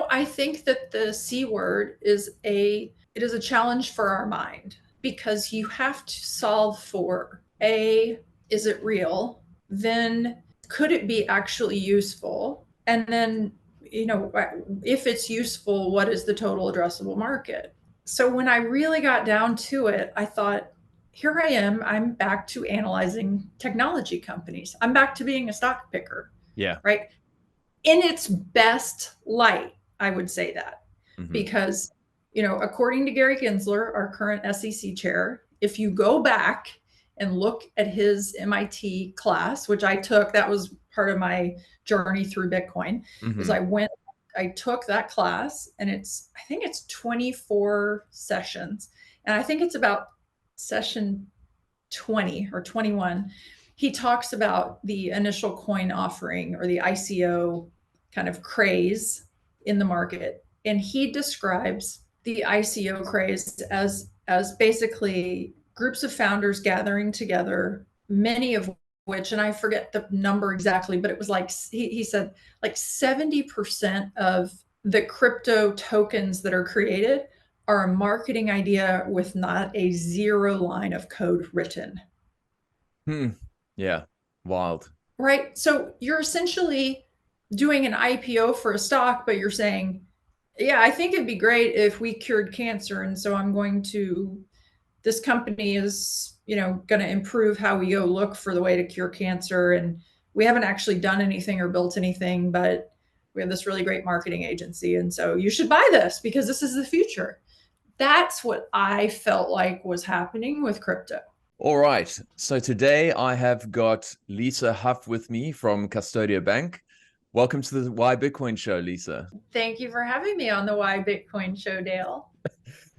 I think that the C word it is a challenge for our mind, because you have to solve for A, is it real? Then could it be actually useful? And then, if it's useful, what is the total addressable market? So when I really got down to it, I thought, here I am, I'm back to analyzing technology companies. I'm back to being a stock picker. Yeah. Right? In its best light, I would say that. Hmm. Because, according to Gary Gensler, our current SEC chair, if you go back and look at his MIT class, which I took, that was part of my journey through Bitcoin, is Hmm. I took that class, and I think it's 24 sessions. And I think it's about session 20 or 21, he talks about the initial coin offering, or the ICO kind of craze in the market. And he describes the ICO craze as basically groups of founders gathering together, many of which, and I forget the number exactly, but it was like, he said like 70% of the crypto tokens that are created are a marketing idea with not a zero line of code written. Hmm. Yeah. Wild. Right? So you're essentially doing an IPO for a stock, but you're saying, yeah, I think it'd be great if we cured cancer. And so this company is, going to improve how we go look for the way to cure cancer. And we haven't actually done anything or built anything, but we have this really great marketing agency. And so you should buy this because this is the future. That's what I felt like was happening with crypto. All right. So today I have got Lisa Hough with me from Custodia Bank. Welcome to the Why Bitcoin show, Lisa. Thank you for having me on the Why Bitcoin show, Dale.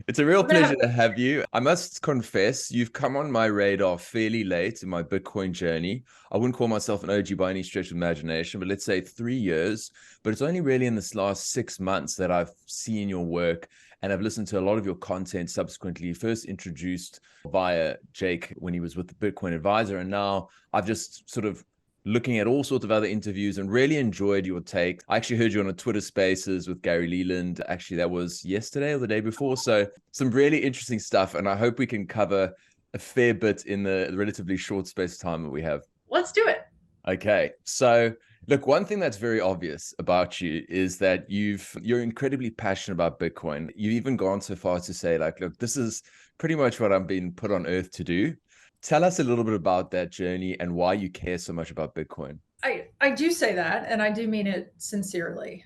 It's a real We're gonna pleasure have to have you. I must confess, you've come on my radar fairly late in my Bitcoin journey. I wouldn't call myself an OG by any stretch of imagination, but let's say 3 years. But it's only really in this last 6 months that I've seen your work, and I've listened to a lot of your content subsequently, first introduced via Jake when he was with the Bitcoin Advisor. And now I've just sort of looking at all sorts of other interviews and really enjoyed your take. I actually heard you on a Twitter Spaces with Gary Leland. Actually, that was yesterday or the day before. So some really interesting stuff. And I hope we can cover a fair bit in the relatively short space of time that we have. Let's do it. Okay. So look, one thing that's very obvious about you is that you're incredibly passionate about Bitcoin. You've even gone so far as to say, like, look, this is pretty much what I'm being put on earth to do. Tell us a little bit about that journey and why you care so much about Bitcoin. I do say that, and I do mean it sincerely.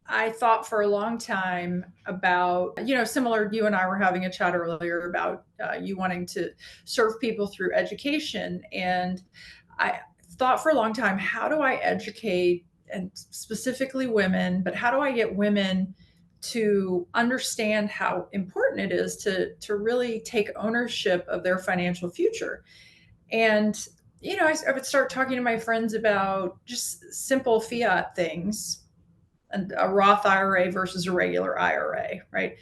I thought for a long time about, similar, you and I were having a chat earlier about you wanting to serve people through education. And I thought for a long time, how do I educate, and specifically women, but how do I get women to understand how important it is to really take ownership of their financial future? And, I would start talking to my friends about just simple fiat things, and a Roth IRA versus a regular IRA, right?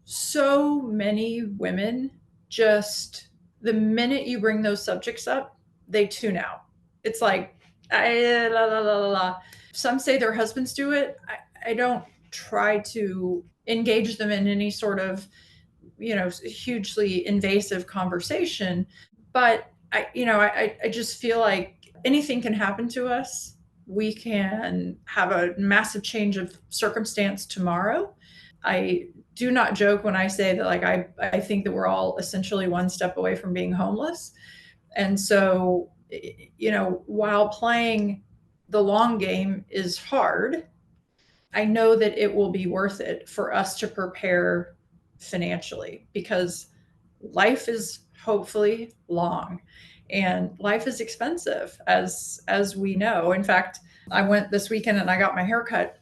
So many women just, the minute you bring those subjects up, they tune out. It's like, la, la, la, la, la. Some say their husbands do it. I don't try to engage them in any sort of, hugely invasive conversation. But I just feel like anything can happen to us. We can have a massive change of circumstance tomorrow. I do not joke when I say that, like, I think that we're all essentially one step away from being homeless. And so, while playing the long game is hard, I know that it will be worth it for us to prepare financially, because life is hopefully long and life is expensive, as we know. In fact, I went this weekend and I got my hair cut,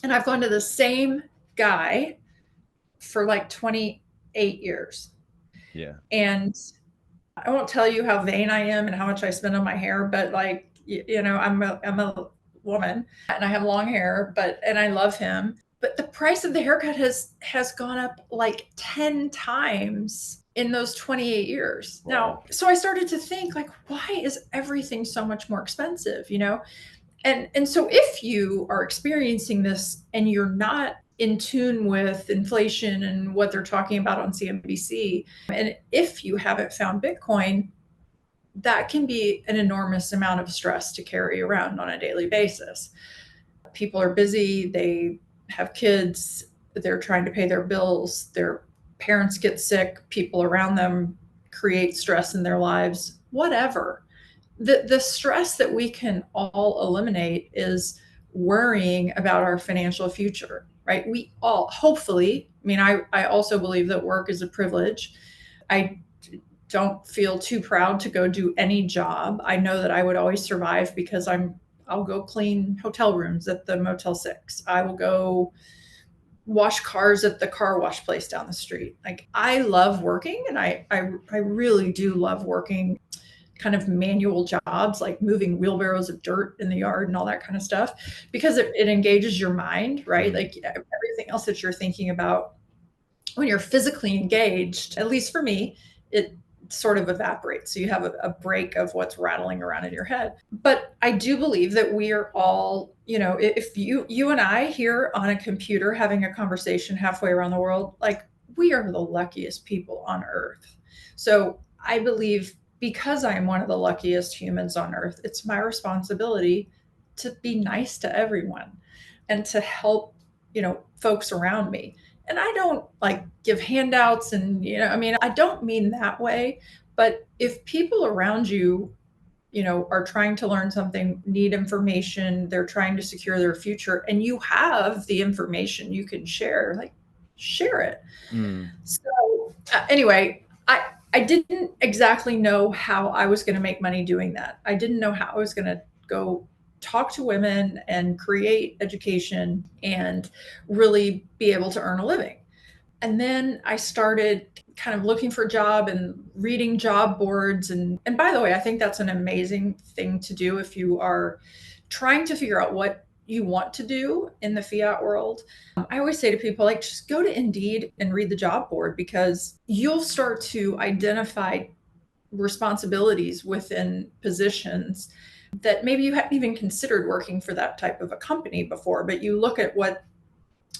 and I've gone to the same guy for like 28 years. Yeah. And I won't tell you how vain I am and how much I spend on my hair, but like, I'm a woman and I have long hair, and I love him. But the price of the haircut has gone up like 10 times in those 28 years. Wow. Now, so I started to think, like, why is everything so much more expensive, And so if you are experiencing this and you're not in tune with inflation and what they're talking about on CNBC, and if you haven't found Bitcoin, that can be an enormous amount of stress to carry around on a daily basis. People are busy, they have kids, they're trying to pay their bills, their parents get sick, people around them create stress in their lives, whatever. The stress that we can all eliminate is worrying about our financial future, right? We all, hopefully, I mean, I also believe that work is a privilege. I don't feel too proud to go do any job. I know that I would always survive because I'll go clean hotel rooms at the Motel 6. I will go wash cars at the car wash place down the street. Like, I love working, and I really do love working kind of manual jobs, like moving wheelbarrows of dirt in the yard and all that kind of stuff, because it engages your mind, right? Like everything else that you're thinking about when you're physically engaged, at least for me, it sort of evaporates. So you have a break of what's rattling around in your head. But I do believe that we are all, if you and I here on a computer having a conversation halfway around the world, like, we are the luckiest people on earth. So I believe, because I am one of the luckiest humans on earth, it's my responsibility to be nice to everyone and to help, folks around me. And I don't like give handouts and, I mean, I don't mean that way, but if people around you, are trying to learn something, need information, they're trying to secure their future, and you have the information you can share, like, share it. So anyway, I didn't exactly know how I was going to make money doing that. I didn't know how I was going to go talk to women and create education and really be able to earn a living. And then I started kind of looking for a job and reading job boards. And by the way, I think that's an amazing thing to do if you are trying to figure out what you want to do in the fiat world. I always say to people, like, just go to Indeed and read the job board, because you'll start to identify responsibilities within positions that maybe you hadn't even considered working for that type of a company before. But you look at what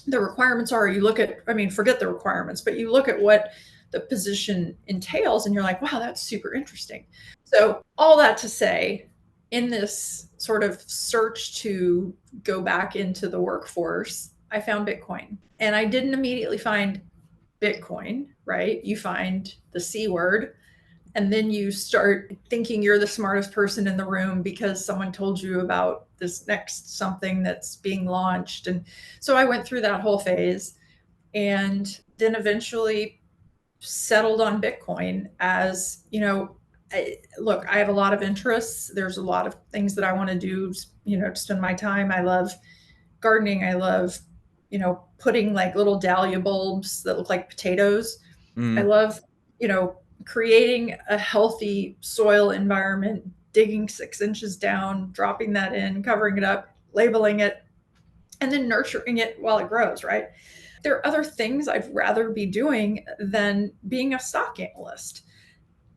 the requirements are, you look at, I mean, forget the requirements, but you look at what the position entails and you're like, wow, that's super interesting. So all that to say, in this sort of search to go back into the workforce, I found Bitcoin. And I didn't immediately find Bitcoin, right? You find the C word, and then you start thinking you're the smartest person in the room because someone told you about this next something that's being launched. And so I went through that whole phase, and then eventually settled on Bitcoin as, look, I have a lot of interests. There's a lot of things that I want to do, to spend my time. I love gardening. I love, putting like little dahlia bulbs that look like potatoes. I love, creating a healthy soil environment, digging 6 inches down, dropping that in, covering it up, labeling it, and then nurturing it while it grows, right? There are other things I'd rather be doing than being a stock analyst.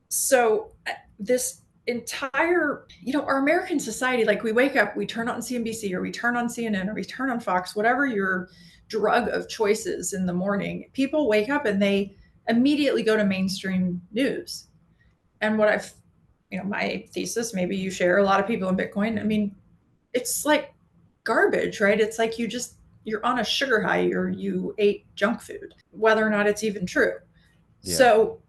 So this entire, our American society, like, we wake up, we turn on CNBC or we turn on CNN or we turn on Fox, whatever your drug of choice is in the morning, people wake up and they immediately go to mainstream news. And what I've, my thesis, maybe you share, a lot of people in Bitcoin, I mean, it's like garbage, right? It's like you're on a sugar high, or you ate junk food, whether or not it's even true. Yeah. So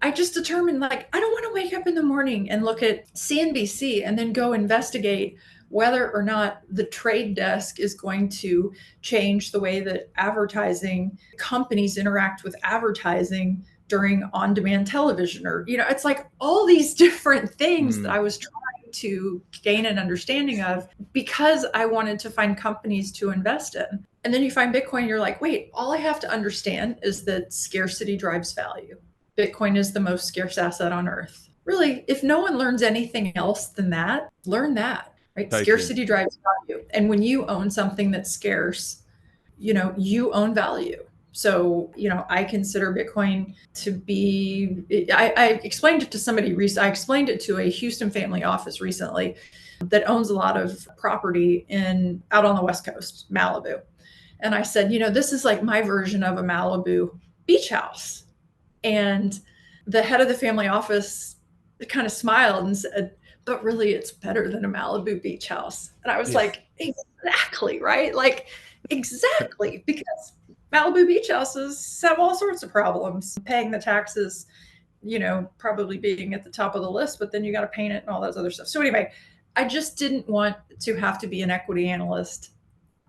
I just determined, like, I don't want to wake up in the morning and look at CNBC and then go investigate whether or not the trade desk is going to change the way that advertising companies interact with advertising during on-demand television, or, it's like all these different things that I was trying to gain an understanding of because I wanted to find companies to invest in. And then you find Bitcoin, you're like, wait, all I have to understand is that scarcity drives value. Bitcoin is the most scarce asset on earth. Really, if no one learns anything else than that, learn that, right? Totally. Scarcity drives value. And when you own something that's scarce, you own value. So, I consider Bitcoin to be, I explained it to somebody recently. I explained it to a Houston family office recently. that owns a lot of property out on the West Coast, Malibu. And I said, this is like my version of a Malibu beach house. And the head of the family office kind of smiled and said, but really it's better than a Malibu beach house. And I was like, exactly, right? Like, exactly, because Malibu beach houses have all sorts of problems. Paying the taxes, probably being at the top of the list, but then you got to paint it and all that other stuff. So anyway, I just didn't want to have to be an equity analyst.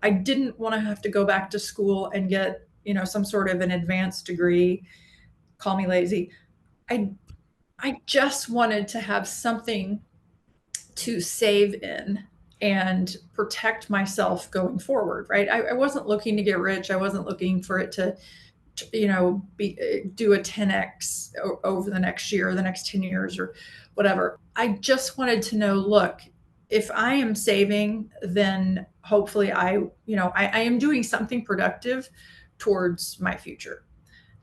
I didn't want to have to go back to school and get, some sort of an advanced degree. Call me lazy. I just wanted to have something to save in and protect myself going forward, right? I wasn't looking to get rich. I wasn't looking for it to do a 10x over the next year or the next 10 years or whatever. I just wanted to know, look, if I am saving, then hopefully I am doing something productive towards my future.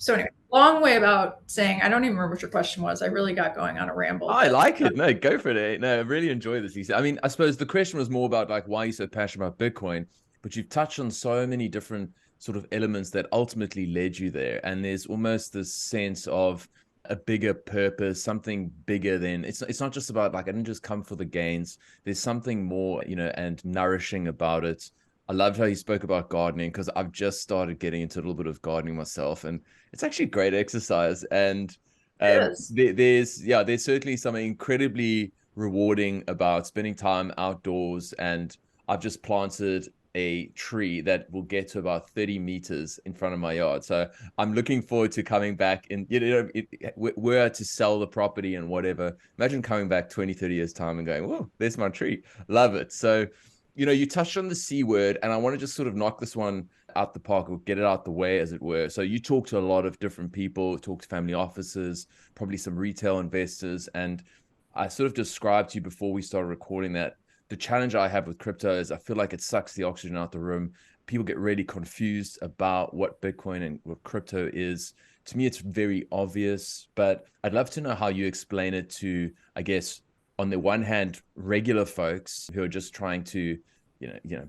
So anyway, long way about saying, I don't even remember what your question was. I really got going on a ramble. I like it. No, go for it. No, I really enjoy this, Lisa. I mean, I suppose the question was more about like why you're so passionate about Bitcoin, but you've touched on so many different sort of elements that ultimately led you there. And there's almost this sense of a bigger purpose, something bigger than it's not just about like, I didn't just come for the gains. There's something more, and nourishing about it. I loved how you spoke about gardening because I've just started getting into a little bit of gardening myself, and it's actually great exercise. And there's certainly something incredibly rewarding about spending time outdoors. And I've just planted a tree that will get to about 30 meters in front of my yard. So I'm looking forward to coming back and, were to sell the property and whatever. Imagine coming back 20, 30 years time and going, whoa, there's my tree. Love it. So, you touched on the C word, and I want to just sort of knock this one out the park or get it out the way, as it were. So you talk to a lot of different people, talk to family offices, probably some retail investors. And I sort of described to you before we started recording that the challenge I have with crypto is I feel like it sucks the oxygen out the room. People get really confused about what Bitcoin and what crypto is. To me, it's very obvious, but I'd love to know how you explain it to, I guess, on the one hand, regular folks who are just trying to,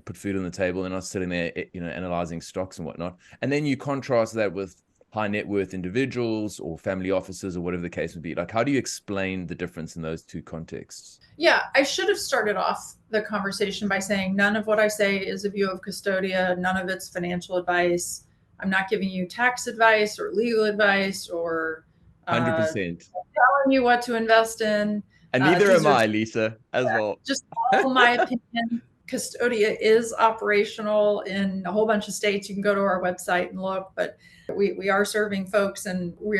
put food on the table and not sitting there, analyzing stocks and whatnot. And then you contrast that with high net worth individuals or family offices or whatever the case would be. Like, how do you explain the difference in those two contexts? Yeah, I should have started off the conversation by saying none of what I say is a view of Custodia. None of it's financial advice. I'm not giving you tax advice or legal advice or 100%. telling you what to invest in. And neither am I, Lisa, as well. Just all my opinion. Custodia is operational in a whole bunch of states. You can go to our website and look, but we are serving folks, and we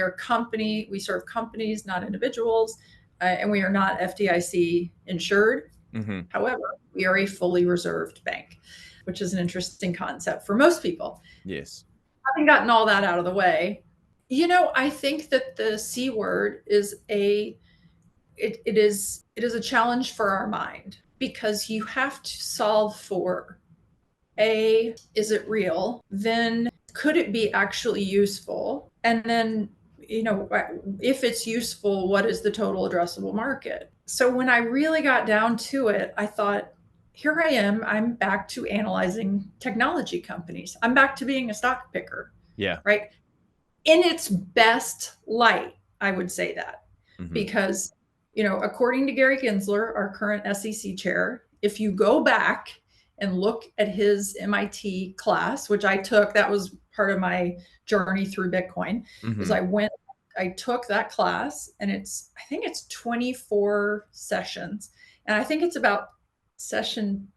serve companies, not individuals, and we are not FDIC insured. Mm-hmm. However, we are a fully reserved bank, which is an interesting concept for most people. Yes. Having gotten all that out of the way, I think that the C word is it is a challenge for our mind, because you have to solve for is it real? Then could it be actually useful? And then, if it's useful, what is the total addressable market? So when I really got down to it, I thought, here I am, I'm back to analyzing technology companies. I'm back to being a stock picker. Yeah. Right. In its best light, I would say that, mm-hmm. because according to Gary Gensler, our current SEC chair, if you go back and look at his MIT class, which I took, that was part of my journey through Bitcoin, mm-hmm. is I took that class, and I think it's 24 sessions. And I think it's about session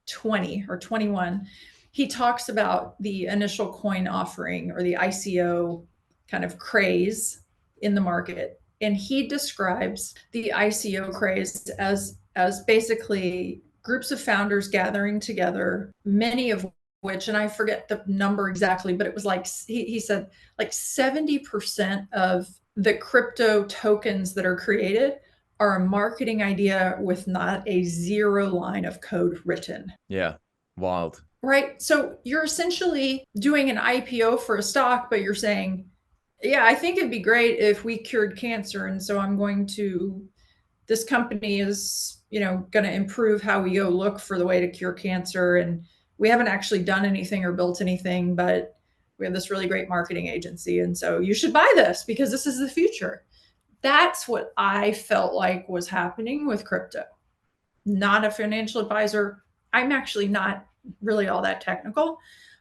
20 or 21. He talks about the initial coin offering, or the ICO kind of craze in the market. And he describes the ICO craze as basically groups of founders gathering together, many of which, and I forget the number exactly, but it was like, he said like 70% of the crypto tokens that are created are a marketing idea with not a zero line of code written. Yeah. Wild. Right. So you're essentially doing an IPO for a stock, but you're saying, yeah, I think it'd be great if we cured cancer. And so I'm going to this company is, going to improve how we go look for the way to cure cancer. And we haven't actually done anything or built anything, but we have this really great marketing agency. And so you should buy this because this is the future. That's what I felt like was happening with crypto. Not a financial advisor. I'm actually not really all that technical.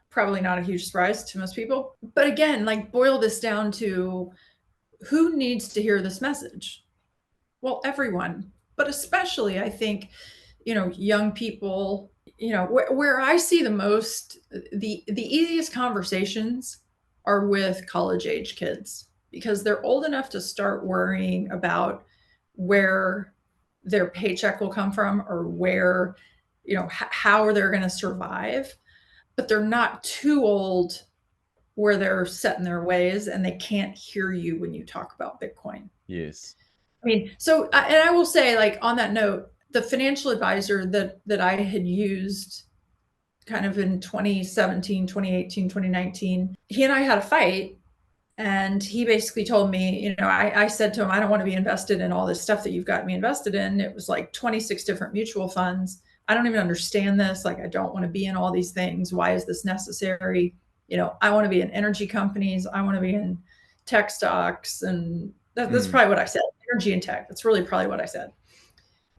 Probably not a huge surprise to most people. But again, like boil this down to who needs to hear this message? Well, everyone, but especially I think, young people, where I see the most, the easiest conversations are with college age kids because they're old enough to start worrying about where their paycheck will come from or where, how they're going to survive, but they're not too old where they're set in their ways and they can't hear you when you talk about Bitcoin. Yes. I mean, so, and I will say, like, on that note, the financial advisor that I had used kind of in 2017, 2018, 2019, he and I had a fight. And he basically told me, I said to him, I don't want to be invested in all this stuff that you've got me invested in. It was like 26 different mutual funds. I don't even understand this. Like, I don't want to be in all these things. Why is this necessary? I want to be in energy companies. I want to be in tech stocks. And that's probably what I said. Energy and tech. That's really probably what I said.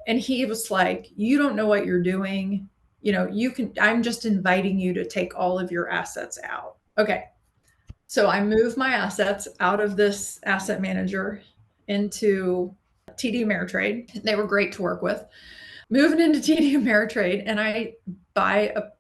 And he was like, you don't know what you're doing. I'm just inviting you to take all of your assets out. Okay. So I moved my assets out of this asset manager into TD Ameritrade. They were great to work with. Moving into TD Ameritrade, and I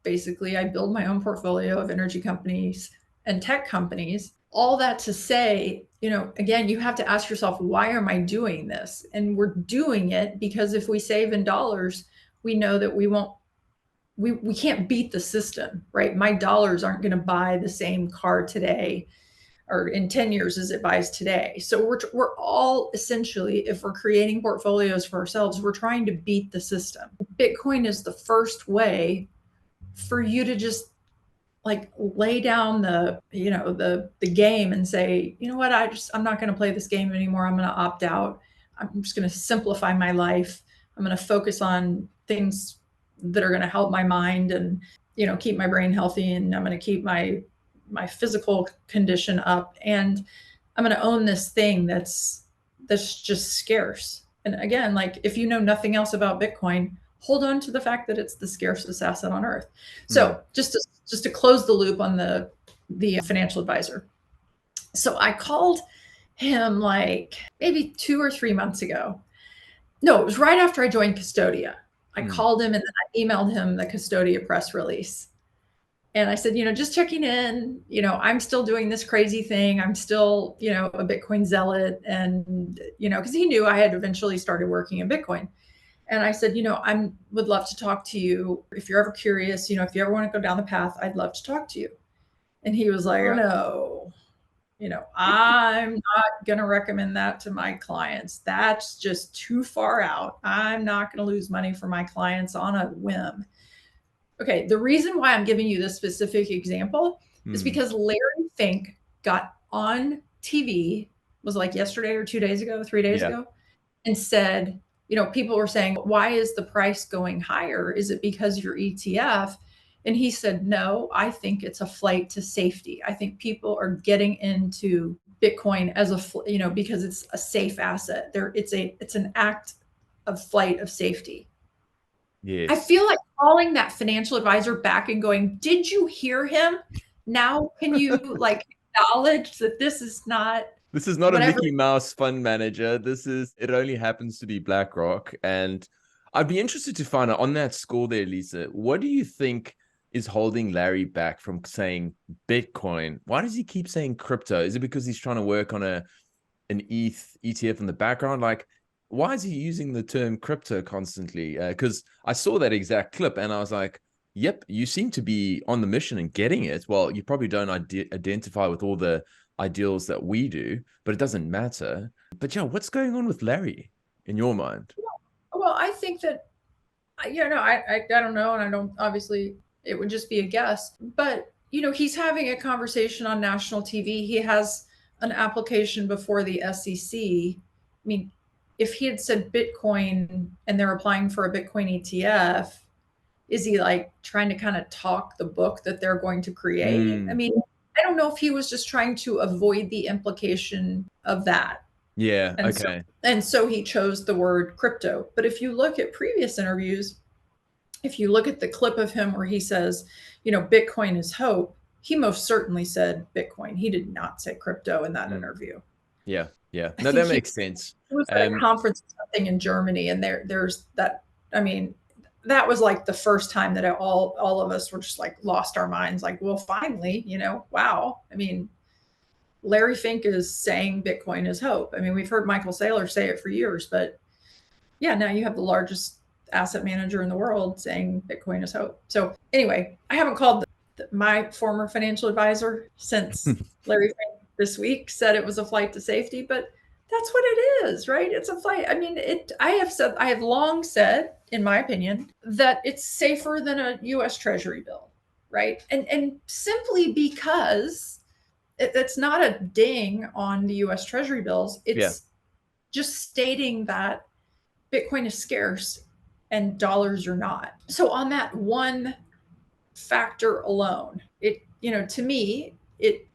basically I build my own portfolio of energy companies and tech companies. All that to say, again, you have to ask yourself, why am I doing this? And we're doing it because if we save in dollars, we know that we can't beat the system, right? My dollars aren't going to buy the same car today or in 10 years as it buys today. So we're all essentially, if we're creating portfolios for ourselves, we're trying to beat the system. Bitcoin is the first way for you to just like lay down the game and say, you know what, I'm not going to play this game anymore. I'm going to opt out. I'm just going to simplify my life. I'm going to focus on things that are going to help my mind and, keep my brain healthy. And I'm going to keep my physical condition up. And I'm going to own this thing that's just scarce. And again, like if you know nothing else about Bitcoin, hold on to the fact that it's the scarcest asset on earth. So just to close the loop on the financial advisor. So I called him like maybe 2 or 3 months ago. No, it was right after I joined Custodia. I called him and then I emailed him the Custodia press release. And I said, just checking in, I'm still doing this crazy thing. I'm still, a Bitcoin zealot. And, because he knew I had eventually started working in Bitcoin. And I said, I would love to talk to you. If you're ever curious, if you ever want to go down the path, I'd love to talk to you. And he was like, no, I'm not going to recommend that to my clients. That's just too far out. I'm not going to lose money for my clients on a whim. Okay, the reason why I'm giving you this specific example is because Larry Fink got on TV, was like yesterday or 2 days ago, 3 days ago, and said, people were saying, why is the price going higher? Is it because your ETF? And he said, no, I think it's a flight to safety. I think people are getting into Bitcoin as because it's a safe asset. It's an act of flight of safety. Yes. I feel like calling that financial advisor back and going, did you hear him? Now, can you like acknowledge that this is not a Mickey Mouse fund manager. It only happens to be Blackrock. And I'd be interested to find out on that score there, Lisa, what do you think is holding Larry back from saying Bitcoin? Why does he keep saying crypto? Is it because he's trying to work on an ETH ETF in the background? Like, why is he using the term crypto constantly? Because I saw that exact clip and I was like, yep, you seem to be on the mission and getting it. Well, you probably don't identify with all the ideals that we do, but it doesn't matter. But yeah, what's going on with Larry in your mind? Well, I think that, I don't know. And I don't, obviously it would just be a guess, but he's having a conversation on national TV. He has an application before the SEC. I mean, if he had said Bitcoin and they're applying for a Bitcoin ETF, is he like trying to kind of talk the book that they're going to create? I mean, I don't know if he was just trying to avoid the implication of that. Yeah. And so Okay. and so he chose the word crypto. But if you look at previous interviews, if you look at the clip of him where he says, Bitcoin is hope, he most certainly said Bitcoin. He did not say crypto in that interview. Yeah. Yeah. I No, think that he makes sense. was at a conference or something in Germany, and there's that. I mean, that was like the first time that all of us were just like lost our minds. Like, well, finally, wow. I mean, Larry Fink is saying Bitcoin is hope. I mean, we've heard Michael Saylor say it for years, but yeah, now you have the largest asset manager in the world saying Bitcoin is hope. So anyway, I haven't called my former financial advisor since Larry Fink this week said it was a flight to safety, but that's what it is, right? It's a flight. I mean, I have long said, in my opinion, that it's safer than a US Treasury bill, right? And simply because it's not a ding on the US Treasury bills. Yeah. It's just stating that Bitcoin is scarce and dollars are not. So on that one factor alone, to me,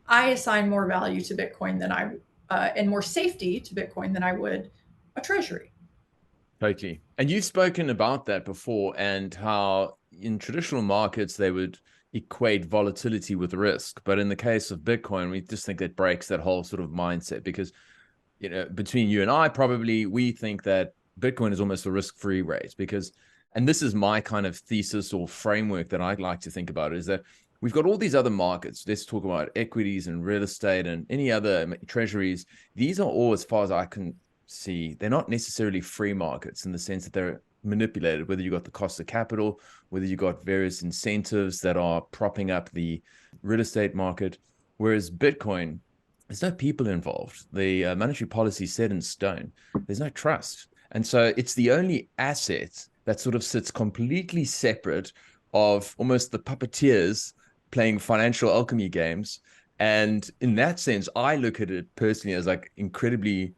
I assign more value to Bitcoin than and more safety to Bitcoin than I would a treasury. Totally. And you've spoken about that before, and how in traditional markets they would equate volatility with risk. But in the case of Bitcoin, we just think that breaks that whole sort of mindset, because, between you and I, probably we think that Bitcoin is almost a risk-free rate, because, and this is my kind of thesis or framework that I'd like to think about, is that we've got all these other markets. Let's talk about equities and real estate and any other treasuries. These are all, as far as I can see, they're not necessarily free markets in the sense that they're manipulated, whether you got the cost of capital, whether you got various incentives that are propping up the real estate market. Whereas Bitcoin, there's no people involved. The monetary policy is set in stone. There's no trust. And so it's the only asset that sort of sits completely separate of almost the puppeteers playing financial alchemy games. And in that sense, I look at it personally as like incredibly,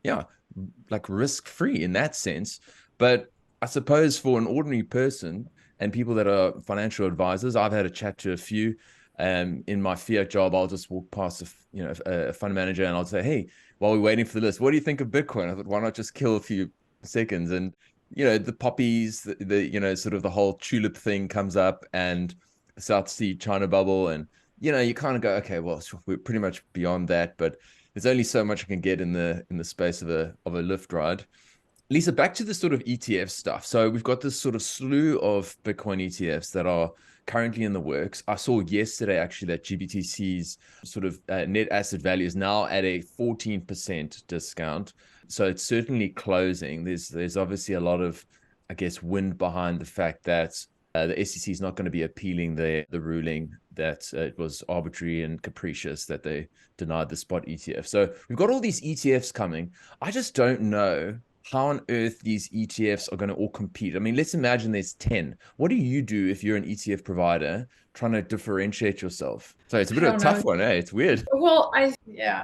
like risk-free in that sense. But I suppose for an ordinary person and people that are financial advisors, I've had a chat to a few. In my fiat job, I'll just walk past a fund manager and I'll say, hey, while we're waiting for the list, what do you think of Bitcoin? I thought, why not just kill a few seconds? And the poppies, the sort of the whole tulip thing comes up, and South Sea China bubble, and you kind of go, okay, well, we're pretty much beyond that, but there's only so much I can get in the space of a lift ride. Lisa, back to the sort of ETF stuff. So we've got this sort of slew of Bitcoin ETFs that are currently in the works. I saw yesterday actually that GBTC's sort of net asset value is now at a 14% discount. So it's certainly closing. There's obviously a lot of, I guess, wind behind the fact that the SEC is not going to be appealing the ruling that it was arbitrary and capricious that they denied the spot ETF. So we've got all these ETFs coming. I just don't know how on earth these ETFs are going to all compete. I mean, let's imagine there's 10. What do you do if you're an ETF provider trying to differentiate yourself? So it's a bit of a tough one, eh? It's weird. Well, I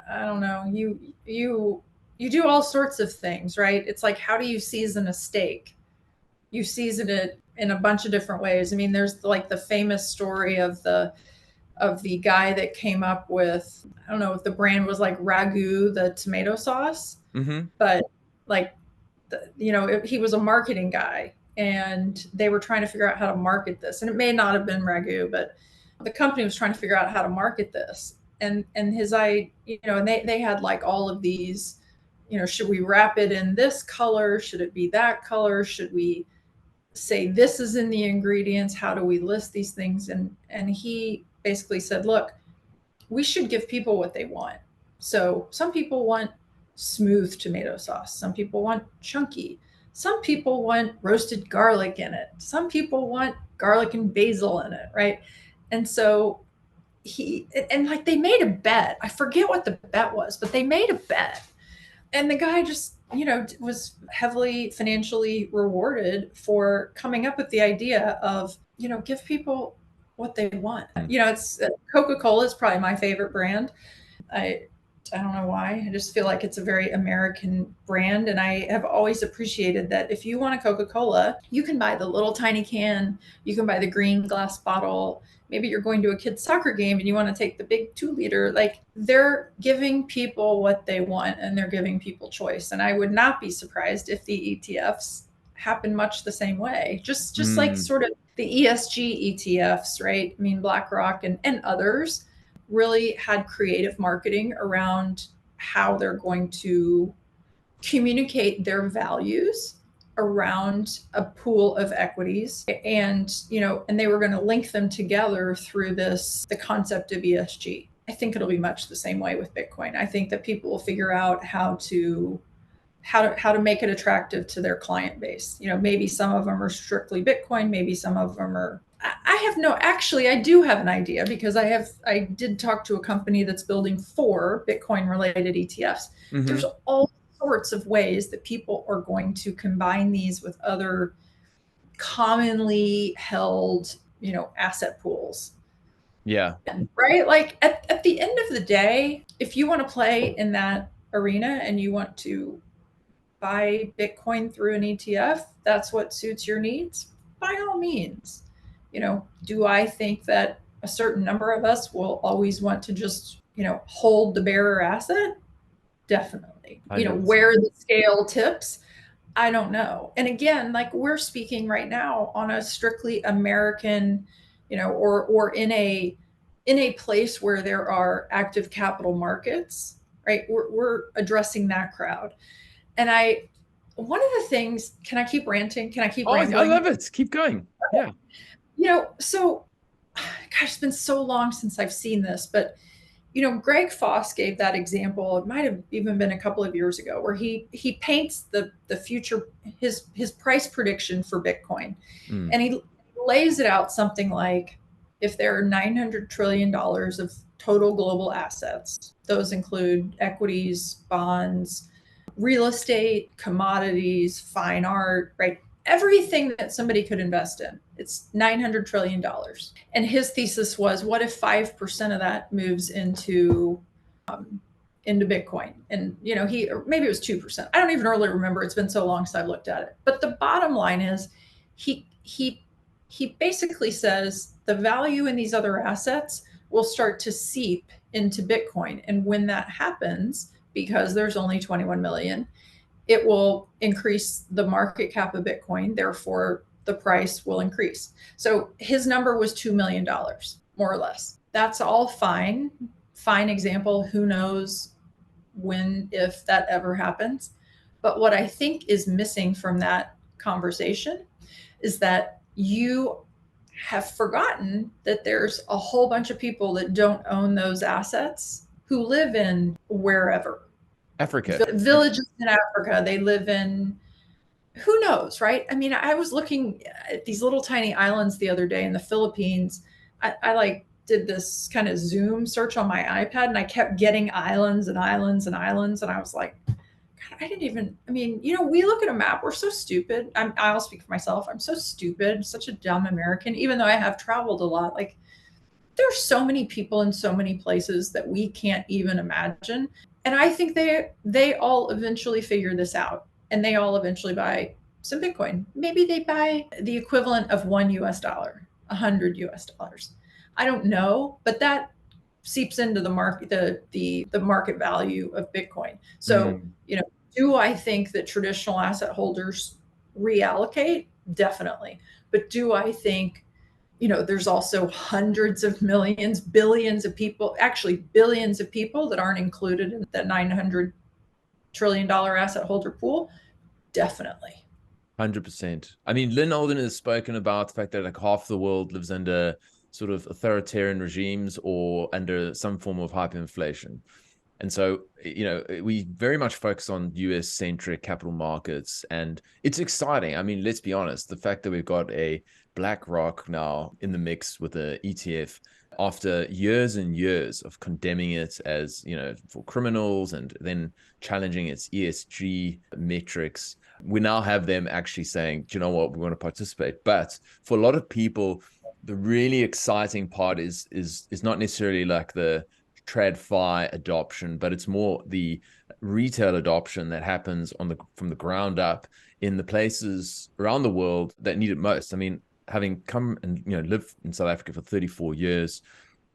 don't know. You do all sorts of things, right? It's like, how do you season a steak? You season it in a bunch of different ways. I mean, there's like the famous story of the guy that came up with, I don't know if the brand was like Ragu, the tomato sauce, but like, he was a marketing guy, and they were trying to figure out how to market this. And it may not have been Ragu, but the company was trying to figure out how to market this. And his and they had like all of these, should we wrap it in this color? Should it be that color? Should we say this is in the ingredients? How do we list these things? And he basically said, look, we should give people what they want. So some people want smooth tomato sauce. Some people want chunky. Some people want roasted garlic in it. Some people want garlic and basil in it, right? And so like they made a bet. I forget what the bet was, but they made a bet. And the guy just, was heavily financially rewarded for coming up with the idea of, give people what they want. It's Coca-Cola is probably my favorite brand. I don't know why. I just feel like it's a very American brand. And I have always appreciated that if you want a Coca-Cola, you can buy the little tiny can, you can buy the green glass bottle. Maybe you're going to a kid's soccer game and you want to take the big 2 liter. Like, they're giving people what they want and they're giving people choice. And I would not be surprised if the ETFs happen much the same way. Just like sort of the ESG ETFs, right? I mean, Blackrock and others really had creative marketing around how they're going to communicate their values around a pool of equities, and they were going to link them together through the concept of ESG. I think it'll be much the same way with Bitcoin. I think that people will figure out how to make it attractive to their client base. Maybe some of them are strictly Bitcoin, maybe some of them are. I do have an idea, because I did talk to a company that's building 4 Bitcoin related ETFs. Mm-hmm. There's all sorts of ways that people are going to combine these with other commonly held, asset pools. Yeah. Right. Like at the end of the day, if you want to play in that arena and you want to buy Bitcoin through an ETF, that's what suits your needs, by all means. Do I think that a certain number of us will always want to just, hold the bearer asset? Definitely. 100%. Where the scale tips, I don't know. And again, like, we're speaking right now on a strictly American, or in a place where there are active capital markets, right? We're addressing that crowd. And one of the things, can I keep ranting? Can I keep rambling? I love it. Keep going. Yeah. So, gosh, it's been so long since I've seen this, but, Greg Foss gave that example. It might have even been a couple of years ago, where he paints the future, his price prediction for Bitcoin. And he lays it out something like, if there are $900 trillion of total global assets, those include equities, bonds, real estate, commodities, fine art, right? Everything that somebody could invest in. It's $900 trillion. And his thesis was, what if 5% of that moves into Bitcoin? And, maybe it was 2%. I don't even really remember. It's been so long since I've looked at it. But the bottom line is, he basically says the value in these other assets will start to seep into Bitcoin. And when that happens, because there's only 21 million, it will increase the market cap of Bitcoin. Therefore, the price will increase. So his number was $2 million, more or less. That's all fine. Fine example. Who knows if that ever happens. But what I think is missing from that conversation is that you have forgotten that there's a whole bunch of people that don't own those assets, who live in wherever. Africa. Villages in Africa. They live in, who knows, right? I mean, I was looking at these little tiny islands the other day in the Philippines. I did this kind of Zoom search on my iPad, and I kept getting islands and islands and islands. And I was like, God, we look at a map. We're so stupid. I'll speak for myself. I'm so stupid, such a dumb American, even though I have traveled a lot. Like, there's so many people in so many places that we can't even imagine. And I think they all eventually figure this out, and they all eventually buy some Bitcoin. Maybe they buy the equivalent of $1 US, $100 US. I don't know, but that seeps into the market, the market value of Bitcoin. So, do I think that traditional asset holders reallocate? Definitely. But do I think, there's also hundreds of millions, billions of people, actually billions of people that aren't included in that $900 trillion asset holder pool? Definitely. 100%. I mean, Lynn Alden has spoken about the fact that like half the world lives under sort of authoritarian regimes or under some form of hyperinflation. And so, we very much focus on US-centric capital markets, and it's exciting. I mean, let's be honest, the fact that we've got a Blackrock now in the mix with a ETF, after years and years of condemning it as, for criminals and then challenging its ESG metrics, we now have them actually saying, do you know what, we want to participate. But for a lot of people, the really exciting part is not necessarily like the TradFi adoption, but it's more the retail adoption that happens from the ground up in the places around the world that need it most. I mean, having come and lived in South Africa for 34 years,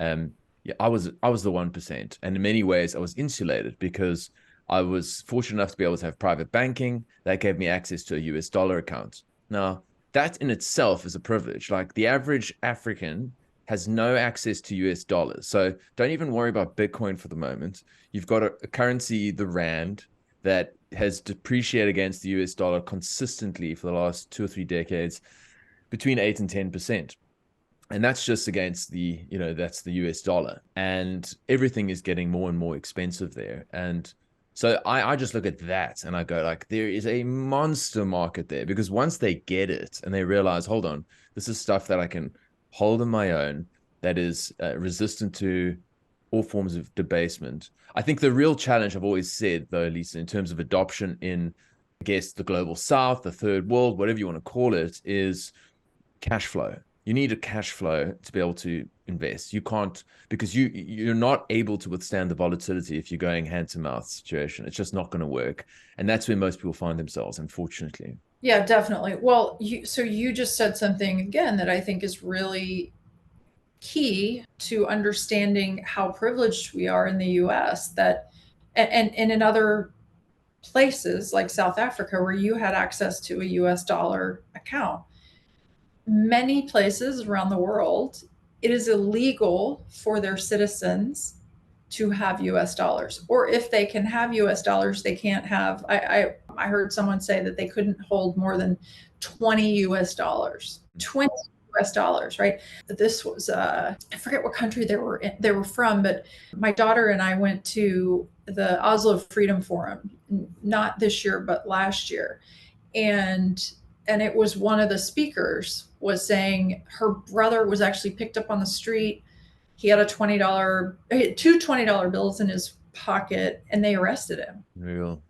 yeah, I was the 1%, and in many ways I was insulated because I was fortunate enough to be able to have private banking that gave me access to a US dollar account. Now, that in itself is a privilege. Like the average African has no access to US dollars. So don't even worry about Bitcoin for the moment. You've got a currency, the Rand, that has depreciated against the US dollar consistently for the last 2 or 3 decades between 8 and 10%. And that's just against that's the US dollar. And everything is getting more and more expensive there. And so I just look at that and I go like, there is a monster market there, because once they get it and they realize, hold on, this is stuff that I can hold on my own, that is resistant to all forms of debasement. I think the real challenge, I've always said though, Lisa, in terms of adoption in, I guess, the global South, the third world, whatever you want to call it, is cash flow. You need a cash flow to be able to invest. You can't, because you're not able to withstand the volatility if you're going hand to mouth situation. It's just not going to work. And that's where most people find themselves, unfortunately. Yeah, definitely. Well, you just said something again that I think is really key to understanding how privileged we are in the US, that and in other places like South Africa where you had access to a US dollar account. Many places around the world, it is illegal for their citizens to have US dollars. Or if they can have US dollars, they can't have, I heard someone say that they couldn't hold more than 20 US dollars. 20 US dollars, right? This was I forget what country they were from, but my daughter and I went to the Oslo Freedom Forum, not this year, but last year. And it was one of the speakers was saying her brother was actually picked up on the street. He had he had two $20 bills in his pocket, and they arrested him. Real.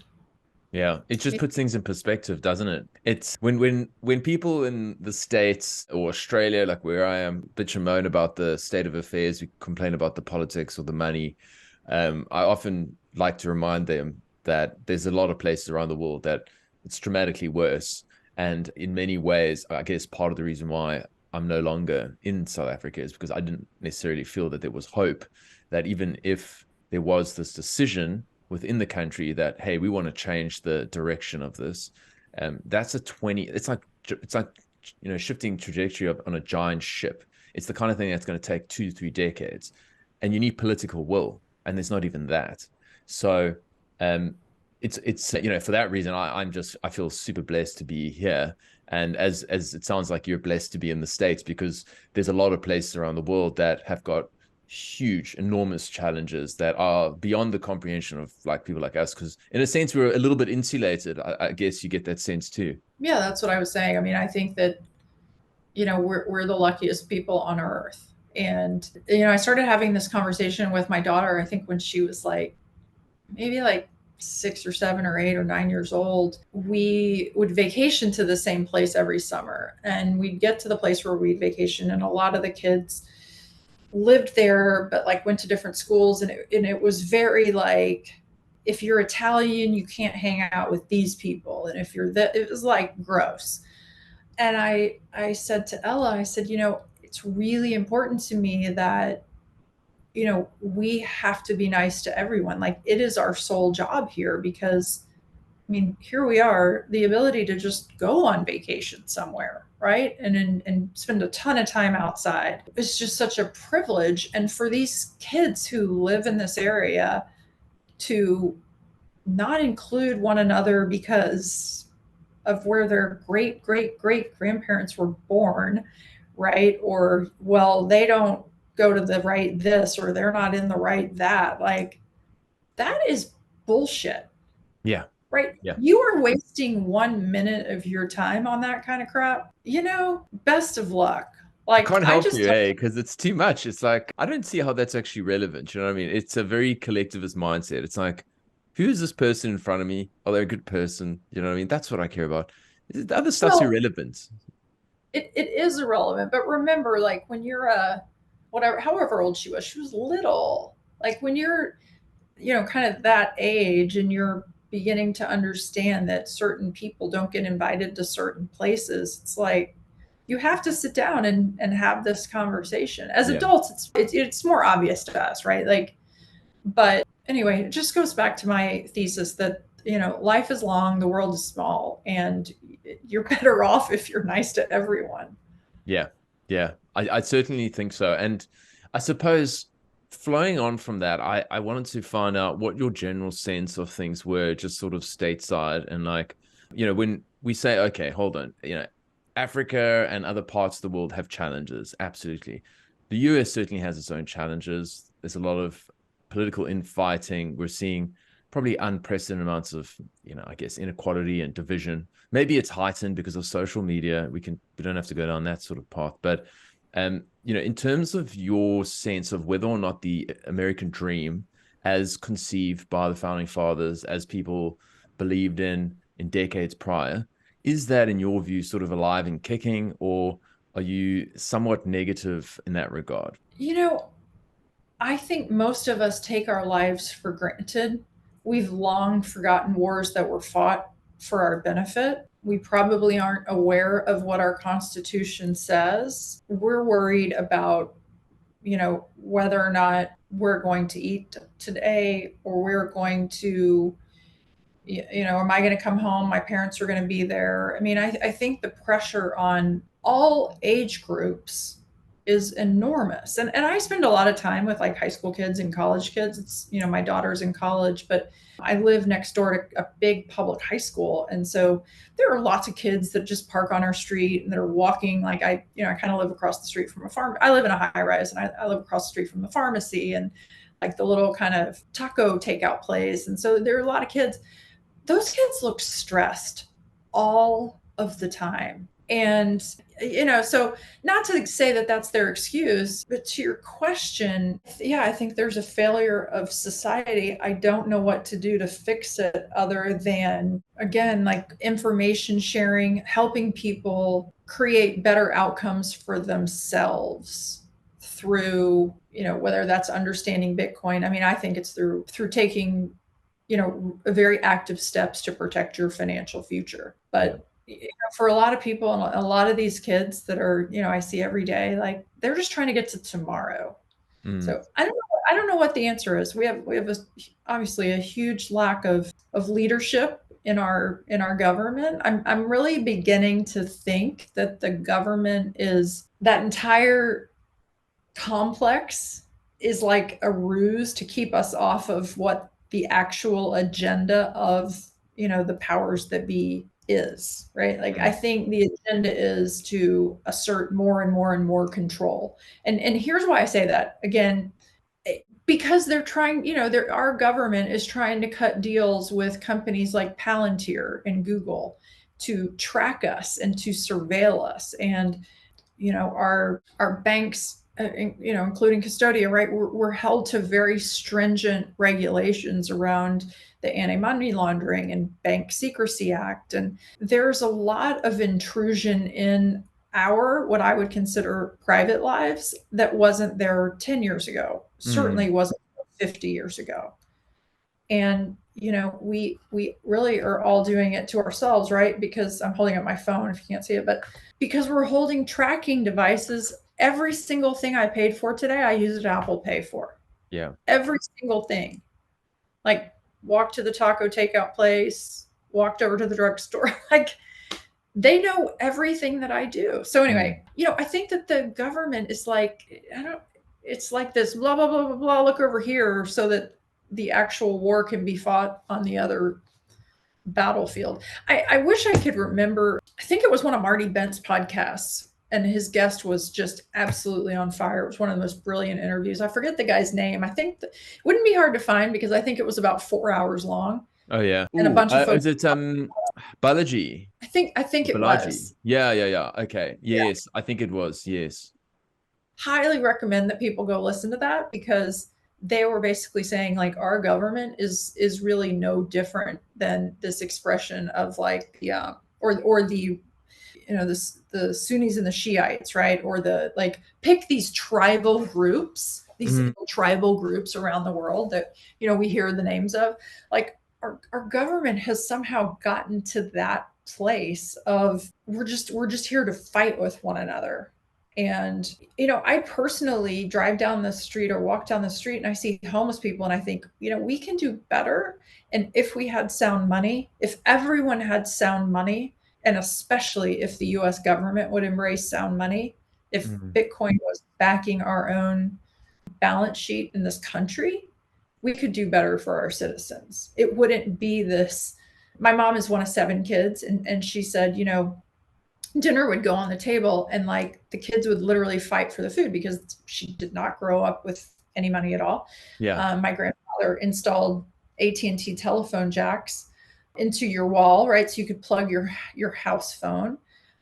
Yeah, it just puts things in perspective, doesn't it? It's when people in the States or Australia, like where I am, bitch and moan about the state of affairs, we complain about the politics or the money. I often like to remind them that there's a lot of places around the world that it's dramatically worse. And in many ways, I guess part of the reason why I'm no longer in South Africa is because I didn't necessarily feel that there was hope, that even if there was this decision within the country that, hey, we want to change the direction of this, that's it's like shifting trajectory on a giant ship. It's the kind of thing that's going to take 2 to 3 decades, and you need political will, and there's not even that. So it's for that reason I feel super blessed to be here, and as it sounds like you're blessed to be in the States, because there's a lot of places around the world that have got huge, enormous challenges that are beyond the comprehension of like people like us, because in a sense we're a little bit insulated. I guess you get that sense too. Yeah, that's what I was saying. I mean, I think that we're the luckiest people on earth. And I started having this conversation with my daughter, I think when she was like maybe like 6 or 7 or 8 or 9 years old. We would vacation to the same place every summer, and we'd get to the place where we'd vacation, and a lot of the kids lived there but like went to different schools, and it was very like, if you're Italian you can't hang out with these people, and if you're that, it was like gross. And I said to Ella, I said, it's really important to me that we have to be nice to everyone. Like, it is our sole job here, because I mean, here we are, the ability to just go on vacation somewhere, right? And spend a ton of time outside. It's just such a privilege. And for these kids who live in this area to not include one another because of where their great, great, great grandparents were born, right? Or, well, they don't go to the right this, or they're not in the right that. Like, that is bullshit. Yeah. Right? Yeah. You are wasting 1 minute of your time on that kind of crap. Best of luck. I Like, can't I help just, you, because it's too much. It's like, I don't see how that's actually relevant. You know what I mean? It's a very collectivist mindset. It's like, who is this person in front of me? Are they a good person? You know what I mean? That's what I care about. The other stuff's well, irrelevant. it is irrelevant. But remember, like, when you're whatever, however old she was little. Like when you're, kind of that age and you're beginning to understand that certain people don't get invited to certain places, it's like you have to sit down and have this conversation. As Yeah. adults, it's more obvious to us, right? Like, but anyway, it just goes back to my thesis that, life is long, the world is small, and you're better off if you're nice to everyone. Yeah. Yeah. I certainly think so. And I suppose flowing on from that, I wanted to find out what your general sense of things were, just sort of stateside. And like, when we say, okay, hold on, Africa and other parts of the world have challenges. Absolutely. The US certainly has its own challenges. There's a lot of political infighting. We're seeing probably unprecedented amounts of, I guess, inequality and division. Maybe it's heightened because of social media. We don't have to go down that sort of path. But in terms of your sense of whether or not the American dream, as conceived by the founding fathers, as people believed in decades prior, is that in your view sort of alive and kicking, or are you somewhat negative in that regard? I think most of us take our lives for granted. We've long forgotten wars that were fought for our benefit. We probably aren't aware of what our Constitution says. We're worried about, whether or not we're going to eat today, or we're going to, am I going to come home? My parents are going to be there. I mean, I think the pressure on all age groups is enormous. And I spend a lot of time with like high school kids and college kids. It's, my daughter's in college, but I live next door to a big public high school. And so there are lots of kids that just park on our street and that are walking. Like I kind of live across the street from a farm. I live in a high rise, and I live across the street from the pharmacy and like the little kind of taco takeout place. And so there are a lot of kids. Those kids look stressed all of the time. And, so not to say that that's their excuse, but to your question, yeah, I think there's a failure of society. I don't know what to do to fix it other than, again, like information sharing, helping people create better outcomes for themselves through, whether that's understanding Bitcoin. I mean, I think it's through taking very active steps to protect your financial future. But for a lot of people and a lot of these kids that are, I see every day, like they're just trying to get to tomorrow. So I don't know what the answer is. We have obviously a huge lack of leadership in our government. I'm really beginning to think that the government is that entire complex is like a ruse to keep us off of what the actual agenda of, the powers that be is, right? Like I think the agenda is to assert more and more and more control. And here's why I say that. Again, because they're trying, our government is trying to cut deals with companies like Palantir and Google to track us and to surveil us. And, our banks, including Custodia, right? We're held to very stringent regulations around the Anti-Money Laundering and Bank Secrecy Act. And there's a lot of intrusion in our, what I would consider private lives that wasn't there 10 years ago, certainly wasn't 50 years ago. And, we really are all doing it to ourselves, right? Because I'm holding up my phone if you can't see it, but because we're holding tracking devices. Every single thing I paid for today, I used Apple Pay for. Yeah. Every single thing. Like walked to the taco takeout place, walked over to the drugstore. Like they know everything that I do. So anyway, I think that the government is like, it's like this blah, blah, blah, blah, blah, look over here so that the actual war can be fought on the other battlefield. I wish I could remember. I think it was one of Marty Bent's podcasts, and his guest was just absolutely on fire. It was one of the most brilliant interviews. I forget the guy's name. I think it wouldn't be hard to find because I think it was about 4 hours long. Oh yeah. And a bunch of folks. Is it Balaji? I think it Balaji. was. Yeah. Okay. Yes, I think it was. Yes. Highly recommend that people go listen to that, because they were basically saying like our government is really no different than this expression of like or the the Sunnis and the Shiites, right? Or the like pick these tribal groups these tribal groups around the world that, we hear the names of. Like our government has somehow gotten to that place of we're just here to fight with one another. And, I personally drive down the street or walk down the street and I see homeless people and I think, we can do better. And if we had sound money, if everyone had sound money, and especially if the US government would embrace sound money, if Bitcoin was backing our own balance sheet in this country, we could do better for our citizens. It wouldn't be this. My mom is one of 7 kids, and she said, dinner would go on the table and like the kids would literally fight for the food because she did not grow up with any money at all. Yeah. My grandfather installed AT&T telephone jacks into your wall, right? So you could plug your house phone.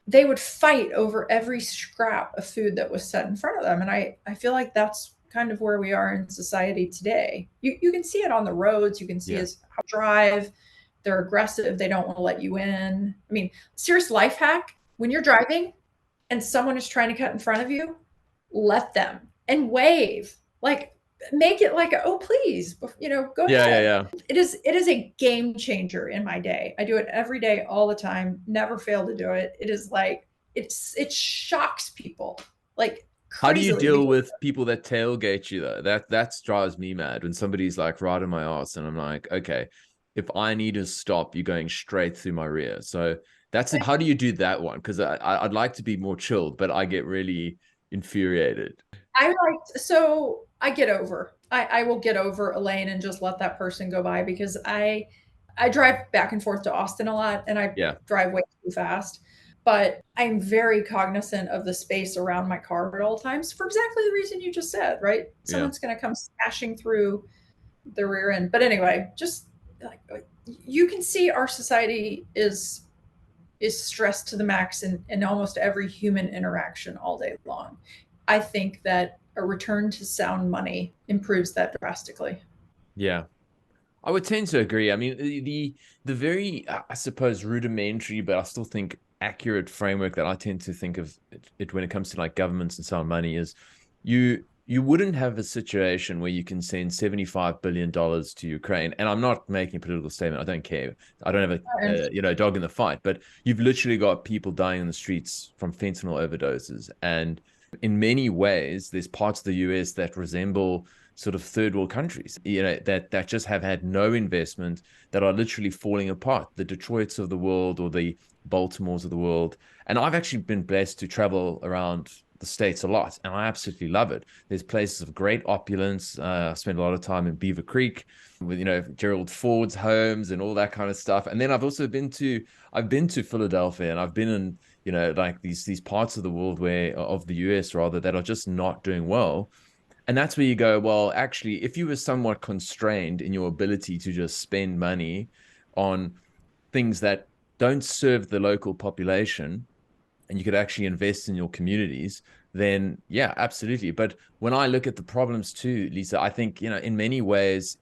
They would fight over every scrap of food that was set in front of them. And I feel like that's kind of where we are in society today. You can see it on the roads. You can see us how drive. They're aggressive. They don't want to let you in. I mean, serious life hack. When you're driving and someone is trying to cut in front of you, let them and wave. Like, make it like, oh, please, go ahead. Yeah. It is a game changer in my day. I do it every day, all the time, never fail to do it. It is like, it shocks people. Like, how do you crazily, deal because with people that tailgate you though? That drives me mad when somebody's like right in my ass and I'm like, okay, if I need to stop, you're going straight through my rear. So how do you do that one? Because I'd like to be more chilled, but I get really infuriated. I get over. I will get over a lane and just let that person go by because I drive back and forth to Austin a lot and I Yeah. drive way too fast. But I'm very cognizant of the space around my car at all times for exactly the reason you just said, right? Yeah. Someone's going to come smashing through the rear end. But anyway, just like you can see our society is stressed to the max in almost every human interaction all day long. I think that a return to sound money improves that drastically. Yeah. I would tend to agree. I mean, the very, I suppose, rudimentary, but I still think accurate framework that I tend to think of it when it comes to like governments and sound money is you wouldn't have a situation where you can send $75 billion to Ukraine. And I'm not making a political statement. I don't care. I don't have a dog in the fight, but you've literally got people dying in the streets from fentanyl overdoses. And in many ways, there's parts of the US that resemble sort of third world countries, that just have had no investment, that are literally falling apart. The Detroits of the world or the Baltimores of the world. And I've actually been blessed to travel around the States a lot, and I absolutely love it. There's places of great opulence. I spent a lot of time in Beaver Creek with, Gerald Ford's homes and all that kind of stuff. And then I've also been to Philadelphia, and I've been in, like these parts of the world of the US rather, that are just not doing well. And that's where you go, well, actually, if you were somewhat constrained in your ability to just spend money on things that don't serve the local population, and you could actually invest in your communities, then yeah, absolutely. But when I look at the problems too, Lisa, I think, in many ways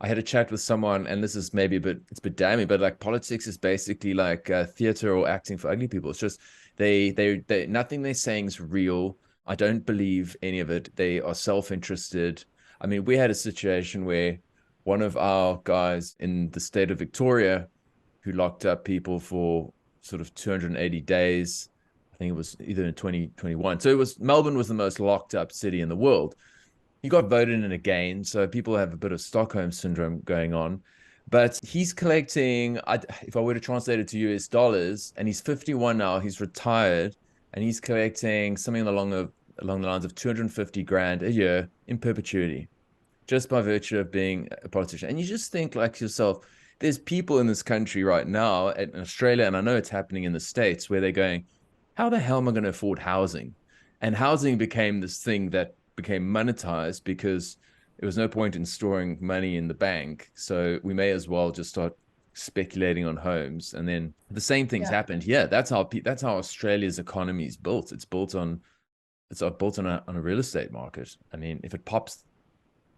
I had a chat with someone, and this is maybe it's a bit damning, but like politics is basically like theater or acting for ugly people. It's just, they nothing they're saying is real. I don't believe any of it. They are self-interested. I mean, we had a situation where one of our guys in the state of Victoria, who locked up people for sort of 280 days. I think it was either in 2021. So Melbourne was the most locked up city in the world. He got voted in again. So people have a bit of Stockholm syndrome going on. But he's collecting, if I were to translate it to US dollars, and he's 51 now, he's retired, and he's collecting something along the lines of 250 grand a year in perpetuity, just by virtue of being a politician. And you just think like yourself, there's people in this country right now in Australia, and I know it's happening in the States, where they're going, how the hell am I going to afford housing? And housing became this thing that became monetized because there was no point in storing money in the bank. So we may as well just start speculating on homes. And then the same things happened here. That's how Australia's economy is built. It's built on a real estate market. I mean, if it pops,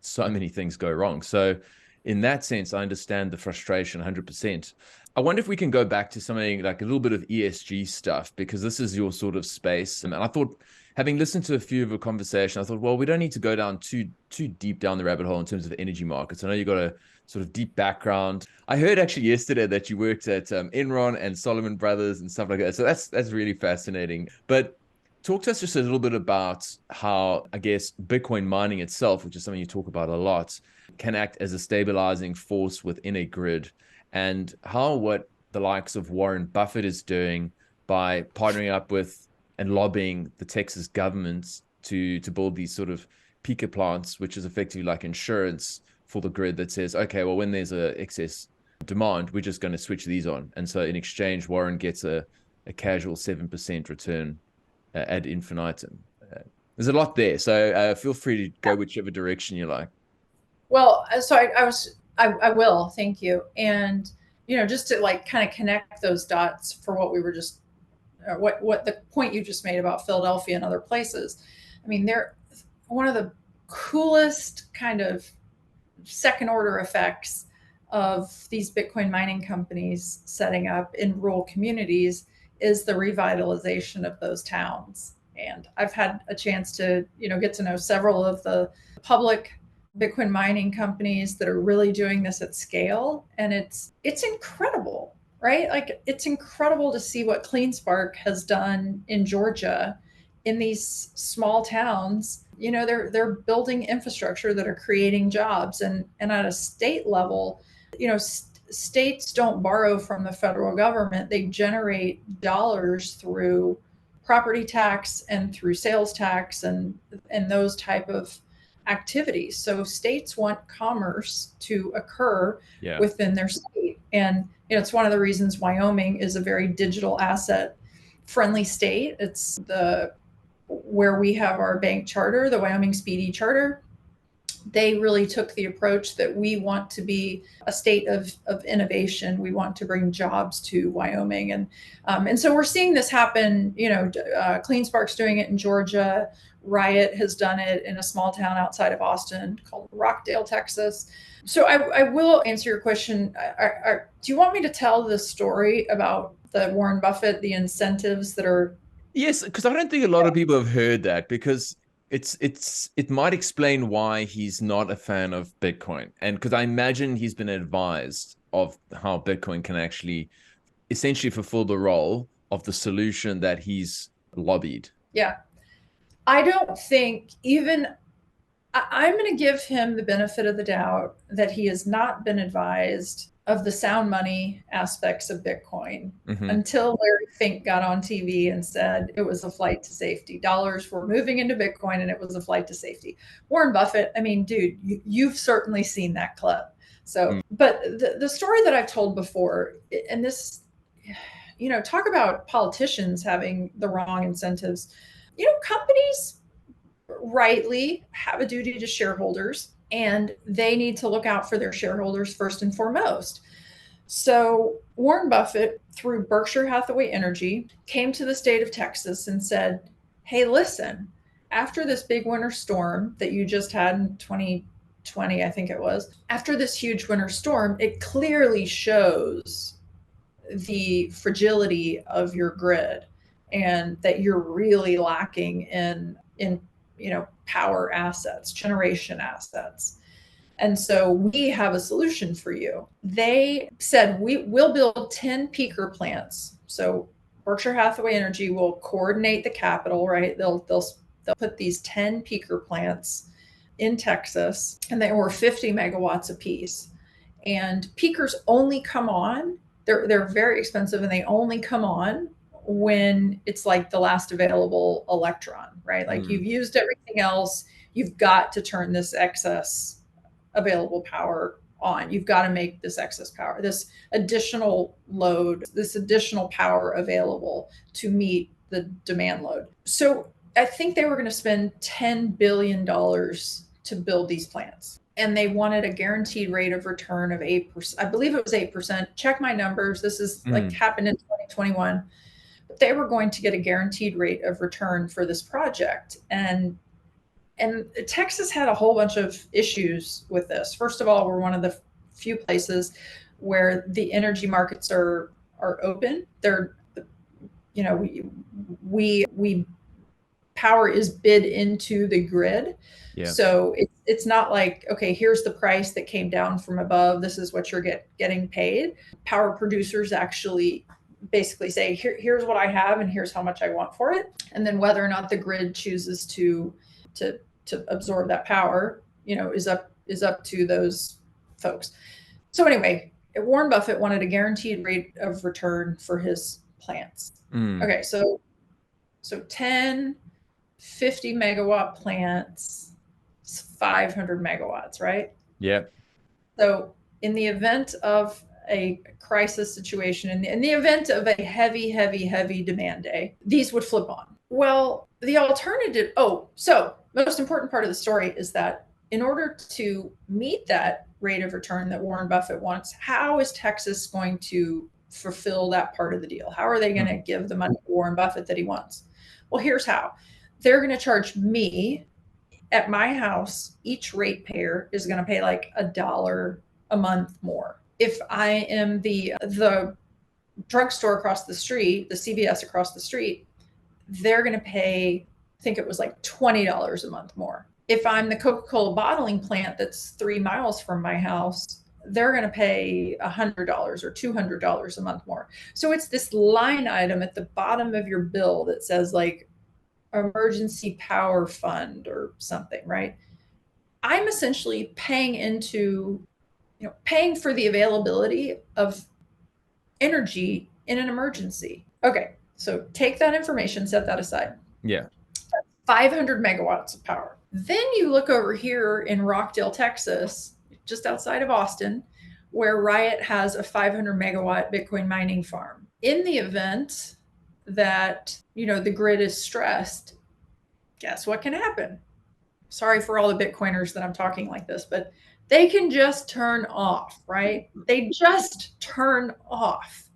so many things go wrong. So in that sense, I understand the frustration 100%. I wonder if we can go back to something like a little bit of ESG stuff, because this is your sort of space. And I thought having listened to a few of the conversation, I thought, well, we don't need to go down too deep down the rabbit hole in terms of energy markets. I know you got a sort of deep background. I heard actually yesterday that you worked at Enron and Solomon Brothers and stuff like that. So that's really fascinating. But talk to us just a little bit about how, I guess, Bitcoin mining itself, which is something you talk about a lot, can act as a stabilizing force within a grid, and how what the likes of Warren Buffett is doing by partnering up with and lobbying the Texas government to build these sort of peaker plants, which is effectively like insurance for the grid that says, okay, well, when there's a excess demand, we're just going to switch these on. And so in exchange, Warren gets a casual 7% return ad infinitum. There's a lot there. So feel free to go whichever direction you like. Well, so I will, thank you. And, just to like kind of connect those dots for what we were just, what the point you just made about Philadelphia and other places. I mean, they're one of the coolest kind of second order effects of these Bitcoin mining companies setting up in rural communities is the revitalization of those towns. And I've had a chance to, get to know several of the public Bitcoin mining companies that are really doing this at scale. And it's incredible, right? Like, it's incredible to see what CleanSpark has done in Georgia in these small towns. They're building infrastructure that are creating jobs, and at a state level, states don't borrow from the federal government. They generate dollars through property tax and through sales tax and those type of activities. So states want commerce to occur within their state. And it's one of the reasons Wyoming is a very digital asset friendly state. It's where we have our bank charter, the Wyoming Speedy Charter. They really took the approach that we want to be a state of innovation. We want to bring jobs to Wyoming. And so we're seeing this happen. CleanSpark's doing it in Georgia. Riot has done it in a small town outside of Austin called Rockdale, Texas. So I will answer your question. Do you want me to tell the story about the Warren Buffett, the incentives that are... Yes, because I don't think a lot of people have heard that, because it might explain why he's not a fan of Bitcoin. And because I imagine he's been advised of how Bitcoin can actually essentially fulfill the role of the solution that he's lobbied. Yeah. I don't think I'm going to give him the benefit of the doubt that he has not been advised of the sound money aspects of Bitcoin until Larry Fink got on TV and said it was a flight to safety. Dollars were moving into Bitcoin and it was a flight to safety. Warren Buffett, I mean, dude, you've certainly seen that clip. So, but the story that I've told before, and this, talk about politicians having the wrong incentives. Companies rightly have a duty to shareholders, and they need to look out for their shareholders first and foremost. So Warren Buffett, through Berkshire Hathaway Energy, came to the state of Texas and said, hey, listen, after this big winter storm that you just had in 2020, I think it was, after this huge winter storm, it clearly shows the fragility of your grid and that you're really lacking in power assets, generation assets. And so we have a solution for you. They said, we'll build 10 peaker plants. So Berkshire Hathaway Energy will coordinate the capital, right? They'll put these 10 peaker plants in Texas, and they were 50 megawatts apiece. And peakers only come on, they're very expensive, and they only come on when it's like the last available electron, right? Like you've used everything else, you've got to turn this excess available power on. You've got to make this excess power, this additional load, this additional power available to meet the demand load. So I think they were going to spend $10 billion to build these plants. And they wanted a guaranteed rate of return of 8%. I believe it was 8%. Check my numbers. This is like happened in 2021. They were going to get a guaranteed rate of return for this project. And Texas had a whole bunch of issues with this. First of all, we're one of the few places where the energy markets are open. They're, we power is bid into the grid. Yeah. So it's not like, okay, here's the price that came down from above. This is what you're getting paid. Power producers actually basically say, here's what I have and here's how much I want for it. And then whether or not the grid chooses to absorb that power, is up to those folks. So anyway, Warren Buffett wanted a guaranteed rate of return for his plants. Okay, so 10, 50 megawatt plants, 500 megawatts, right? Yeah. So in the event of a crisis situation, in the event of a heavy demand day, these would flip on. Well, the alternative, so most important part of the story is that in order to meet that rate of return that Warren Buffett wants, how is Texas going to fulfill that part of the deal? How are they going to give the money to Warren Buffett that he wants? Well, here's how. They're going to charge me at my house. Each ratepayer is going to pay like $1 a month more. If I am the drugstore across the street, the CVS across the street, they're going to pay, I think it was like $20 a month more. If I'm the Coca-Cola bottling plant that's 3 miles from my house, they're going to pay $100 or $200 a month more. So it's this line item at the bottom of your bill that says like emergency power fund or something, right? I'm essentially paying for the availability of energy in an emergency. Okay, so take that information, set that aside. Yeah. 500 megawatts of power. Then you look over here in Rockdale, Texas, just outside of Austin, where Riot has a 500 megawatt Bitcoin mining farm. In the event that, the grid is stressed, guess what can happen? Sorry for all the Bitcoiners that I'm talking like this, but they can just turn off, right? They just turn off,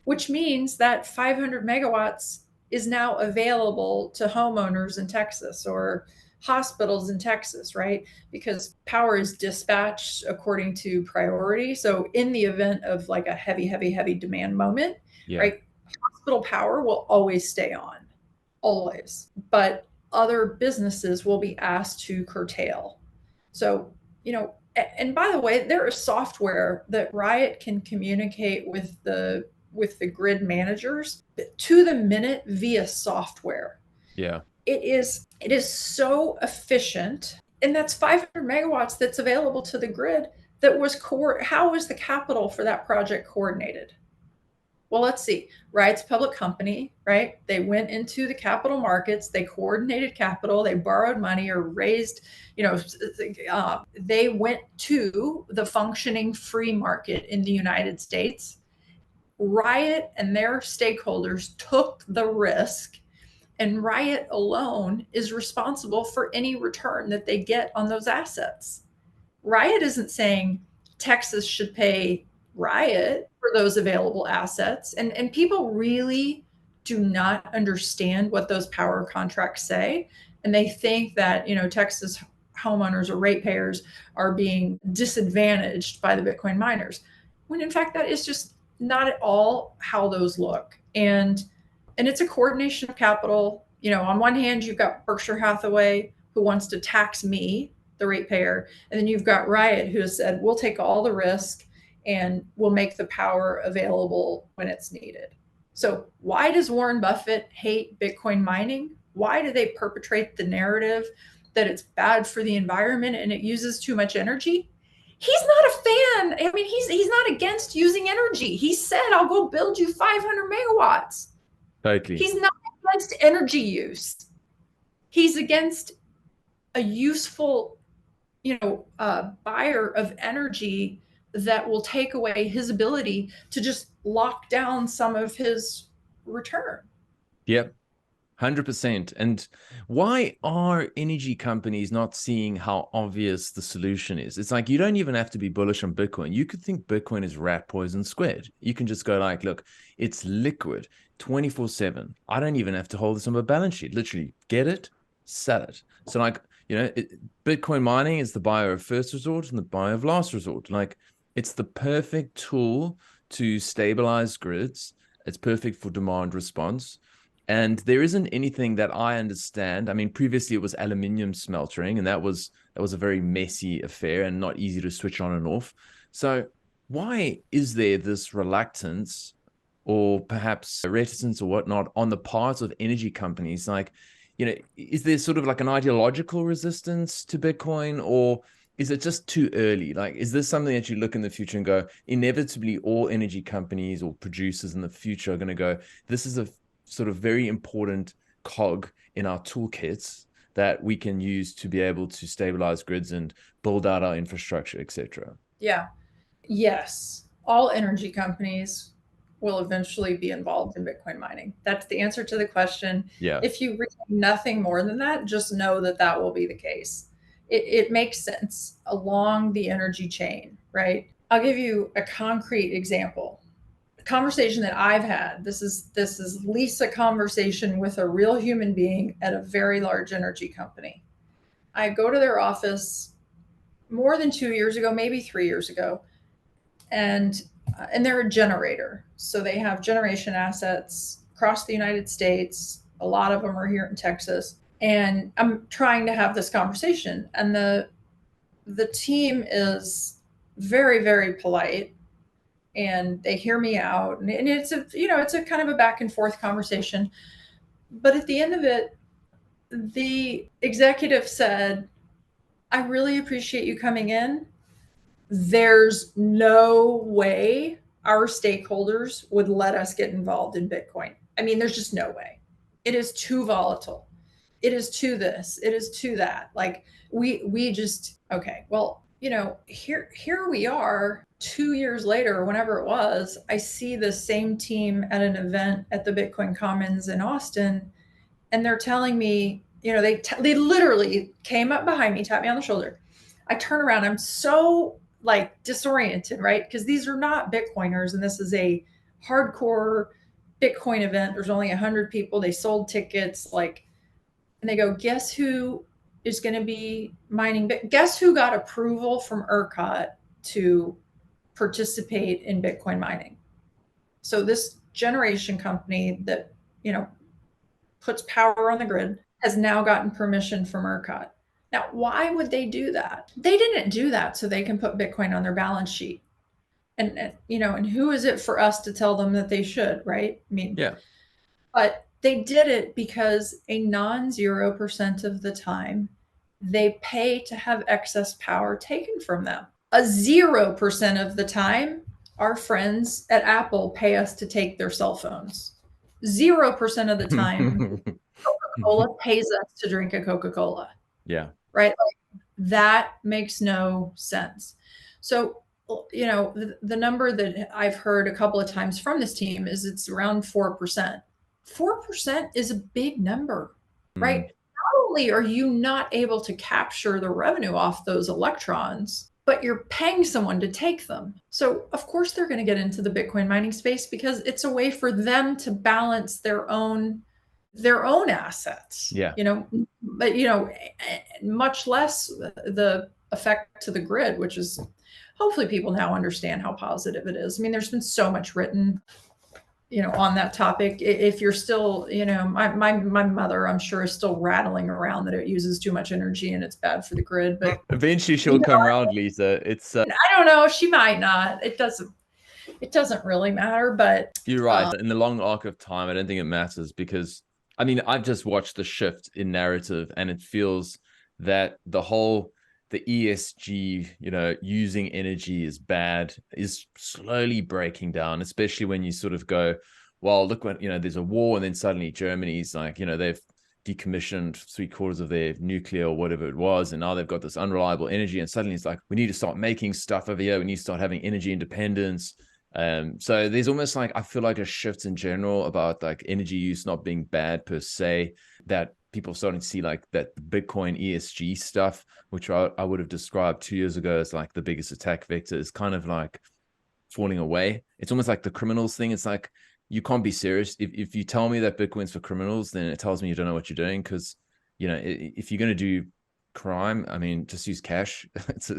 which means that 500 megawatts is now available to homeowners in Texas or hospitals in Texas, right? Because power is dispatched according to priority. So in the event of like a heavy demand moment, right? Hospital power will always stay on, always. But other businesses will be asked to curtail. So, and by the way, there is software that Riot can communicate with the grid managers to the minute via software. Yeah. It is so efficient. And that's 500 megawatts that's available to the grid that was how was the capital for that project coordinated? Well, let's see. Riot's a public company, right? They went into the capital markets, they coordinated capital, they borrowed money or raised, they went to the functioning free market in the United States. Riot and their stakeholders took the risk, and Riot alone is responsible for any return that they get on those assets. Riot isn't saying Texas should pay Riot for those available assets. And people really do not understand what those power contracts say. And they think that, Texas homeowners or ratepayers are being disadvantaged by the Bitcoin miners, when in fact that is just not at all how those look. And it's a coordination of capital. On one hand, you've got Berkshire Hathaway, who wants to tax me, the ratepayer, and then you've got Riot, who has said, we'll take all the risk and we'll make the power available when it's needed. So why does Warren Buffett hate Bitcoin mining? Why do they perpetrate the narrative that it's bad for the environment and it uses too much energy? He's not a fan. I mean, he's not against using energy. He said, I'll go build you 500 megawatts. Totally. He's not against energy use. He's against a useful, buyer of energy that will take away his ability to just lock down some of his return. Yep. 100%. And why are energy companies not seeing how obvious the solution is? It's like, you don't even have to be bullish on Bitcoin. You could think Bitcoin is rat poison squared. You can just go like, look, it's liquid 24/7. I don't even have to hold this on my balance sheet. Literally get it, sell it. So like, Bitcoin mining is the buyer of first resort and the buyer of last resort. Like, it's the perfect tool to stabilize grids. It's perfect for demand response. And there isn't anything that I understand. I mean, previously it was aluminium smeltering, and that was a very messy affair and not easy to switch on and off. So why is there this reluctance or perhaps reticence or whatnot on the part of energy companies? Like, is there sort of like an ideological resistance to Bitcoin, or is it just too early? Like, is this something that you look in the future and go, inevitably all energy companies or producers in the future are going to go, this is a sort of very important cog in our toolkits that we can use to be able to stabilize grids and build out our infrastructure, etc. Yeah. Yes. All energy companies will eventually be involved in Bitcoin mining. That's the answer to the question. Yeah. If you read nothing more than that, just know that that will be the case. It makes sense along the energy chain, right? I'll give you a concrete example. A conversation that I've had. This is Lisa conversation with a real human being at a very large energy company. I go to their office more than 2 years ago, maybe 3 years ago, and they're a generator, so they have generation assets across the United States. A lot of them are here in Texas, and I'm trying to have this conversation, and the team is very, very polite, and they hear me out, and it's a kind of a back and forth conversation. But at the end of it, the executive said, I really appreciate you coming in. There's no way our stakeholders would let us get involved in Bitcoin. I mean, there's just no way. It is too volatile. It is too this. It is too that. Like we just okay. Well, here we are 2 years later, or whenever it was. I see the same team at an event at the Bitcoin Commons in Austin, and they're telling me, they literally came up behind me, tapped me on the shoulder. I turn around. I'm so like disoriented, right? Because these are not Bitcoiners, and this is a hardcore Bitcoin event. There's only 100 people. They sold tickets, and they go, guess who is going to be mining? Guess who got approval from ERCOT to participate in Bitcoin mining? So this generation company that, puts power on the grid has now gotten permission from ERCOT. Now, why would they do that? They didn't do that so they can put Bitcoin on their balance sheet. And who is it for us to tell them that they should, right? I mean, Yeah. But they did it because a non-0% of the time they pay to have excess power taken from them. A 0% of the time, our friends at Apple pay us to take their cell phones. 0% of the time, Coca-Cola pays us to drink a Coca-Cola. Yeah. Right? Like, that makes no sense. So, the number that I've heard a couple of times from this team is it's around 4%. 4% is a big number, right? Not only are you not able to capture the revenue off those electrons, but you're paying someone to take them. So of course they're going to get into the Bitcoin mining space because it's a way for them to balance their own assets. Yeah. But much less the effect to the grid, which is hopefully people now understand how positive it is. I mean, there's been so much written on that topic. If you're still, my mother, I'm sure, is still rattling around that it uses too much energy and it's bad for the grid. But eventually she'll come around, Lisa. It's I don't know. She might not. It doesn't really matter. But you're right. In the long arc of time, I don't think it matters because, I mean, I've just watched the shift in narrative, and it feels that the ESG, using energy is bad, is slowly breaking down, especially when you sort of go, well, look, when, there's a war, and then suddenly Germany's like, they've decommissioned 3/4 of their nuclear or whatever it was, and now they've got this unreliable energy, and suddenly it's like, we need to start making stuff over here. We need to start having energy independence. So there's almost like, I feel like a shift in general about like energy use not being bad per se, that people are starting to see like that Bitcoin ESG stuff, which I would have described 2 years ago as like the biggest attack vector, is kind of like falling away. It's almost like the criminals thing. It's like, you can't be serious. If you tell me that Bitcoin's for criminals, then it tells me you don't know what you're doing. Because, if you're going to do crime, I mean, just use cash. It's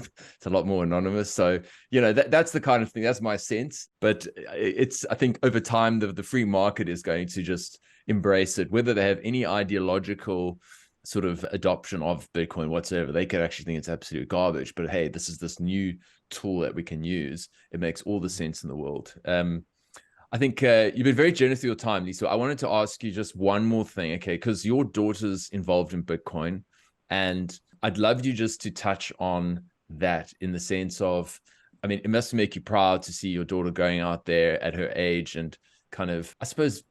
a lot more anonymous. So, that's the kind of thing, that's my sense. But I think over time, the free market is going to just embrace it, whether they have any ideological sort of adoption of Bitcoin whatsoever. They could actually think it's absolute garbage, but hey, this new tool that we can use. It makes all the sense in the world. I think you've been very generous with your time, Lisa. I wanted to ask you just one more thing, okay? Because your daughter's involved in Bitcoin, and I'd love you just to touch on that in the sense of, I mean, it must make you proud to see your daughter going out there at her age and kind of, I suppose,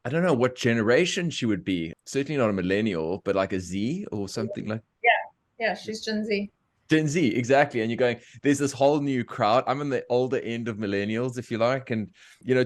I don't know what generation she would be. Certainly not a millennial, but like a Z or something like. Yeah, she's Gen Z. Gen Z, exactly. And you're going, there's this whole new crowd. I'm in the older end of millennials, if you like. And,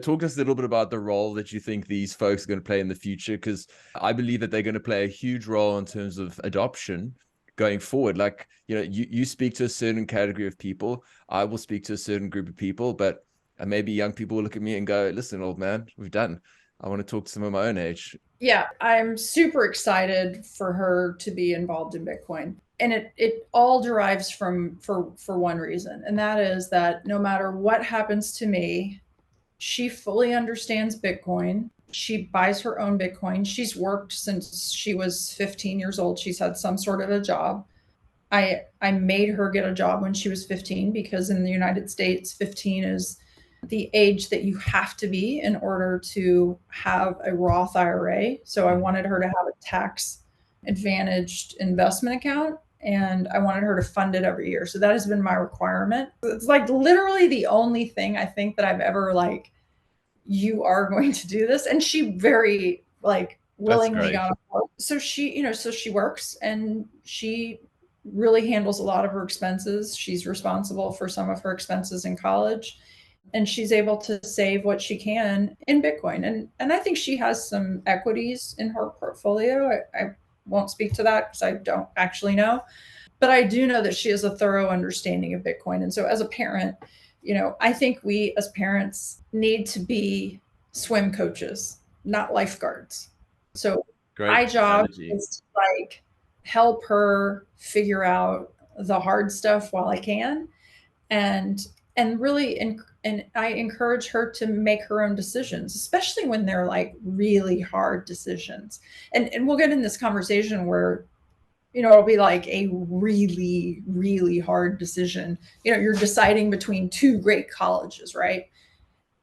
talk to us a little bit about the role that you think these folks are going to play in the future, because I believe that they're going to play a huge role in terms of adoption going forward. Like, you speak to a certain category of people. I will speak to a certain group of people, but maybe young people will look at me and go, listen, old man, we've done. I want to talk to some of my own age. Yeah, I'm super excited for her to be involved in Bitcoin. And it all derives for one reason, and that is that no matter what happens to me, she fully understands Bitcoin. She buys her own Bitcoin. She's worked since she was 15 years old. She's had some sort of a job. I made her get a job when she was 15 because in the United States, 15 is the age that you have to be in order to have a Roth IRA. So I wanted her to have a tax advantaged investment account, and I wanted her to fund it every year. So that has been my requirement. It's like literally the only thing I think that I've ever like, you are going to do this. And she very like willingly got on board. So she works and she really handles a lot of her expenses. She's responsible for some of her expenses in college, and she's able to save what she can in Bitcoin. And I think she has some equities in her portfolio. I won't speak to that because I don't actually know, but I do know that she has a thorough understanding of Bitcoin. And so as a parent, I think we as parents need to be swim coaches, not lifeguards. So my job is to like help her figure out the hard stuff while I can, and really and I encourage her to make her own decisions, especially when they're like really hard decisions. And we'll get in this conversation where it'll be like a really, really hard decision. You're deciding between two great colleges, right?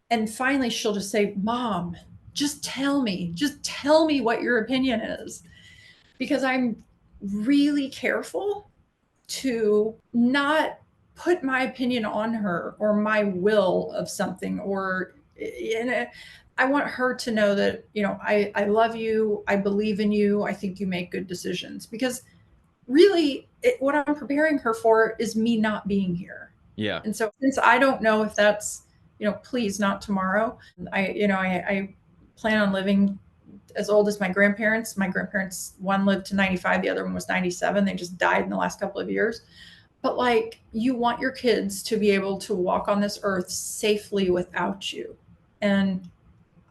And finally, she'll just say, Mom, just tell me what your opinion is. Because I'm really careful to not put my opinion on her or my will of something, or I want her to know that, I love you. I believe in you. I think you make good decisions, because really what I'm preparing her for is me not being here. Yeah. And so since I don't know if that's, please not tomorrow. I plan on living as old as my grandparents. My grandparents, one lived to 95, the other one was 97. They just died in the last couple of years. But like, you want your kids to be able to walk on this earth safely without you. And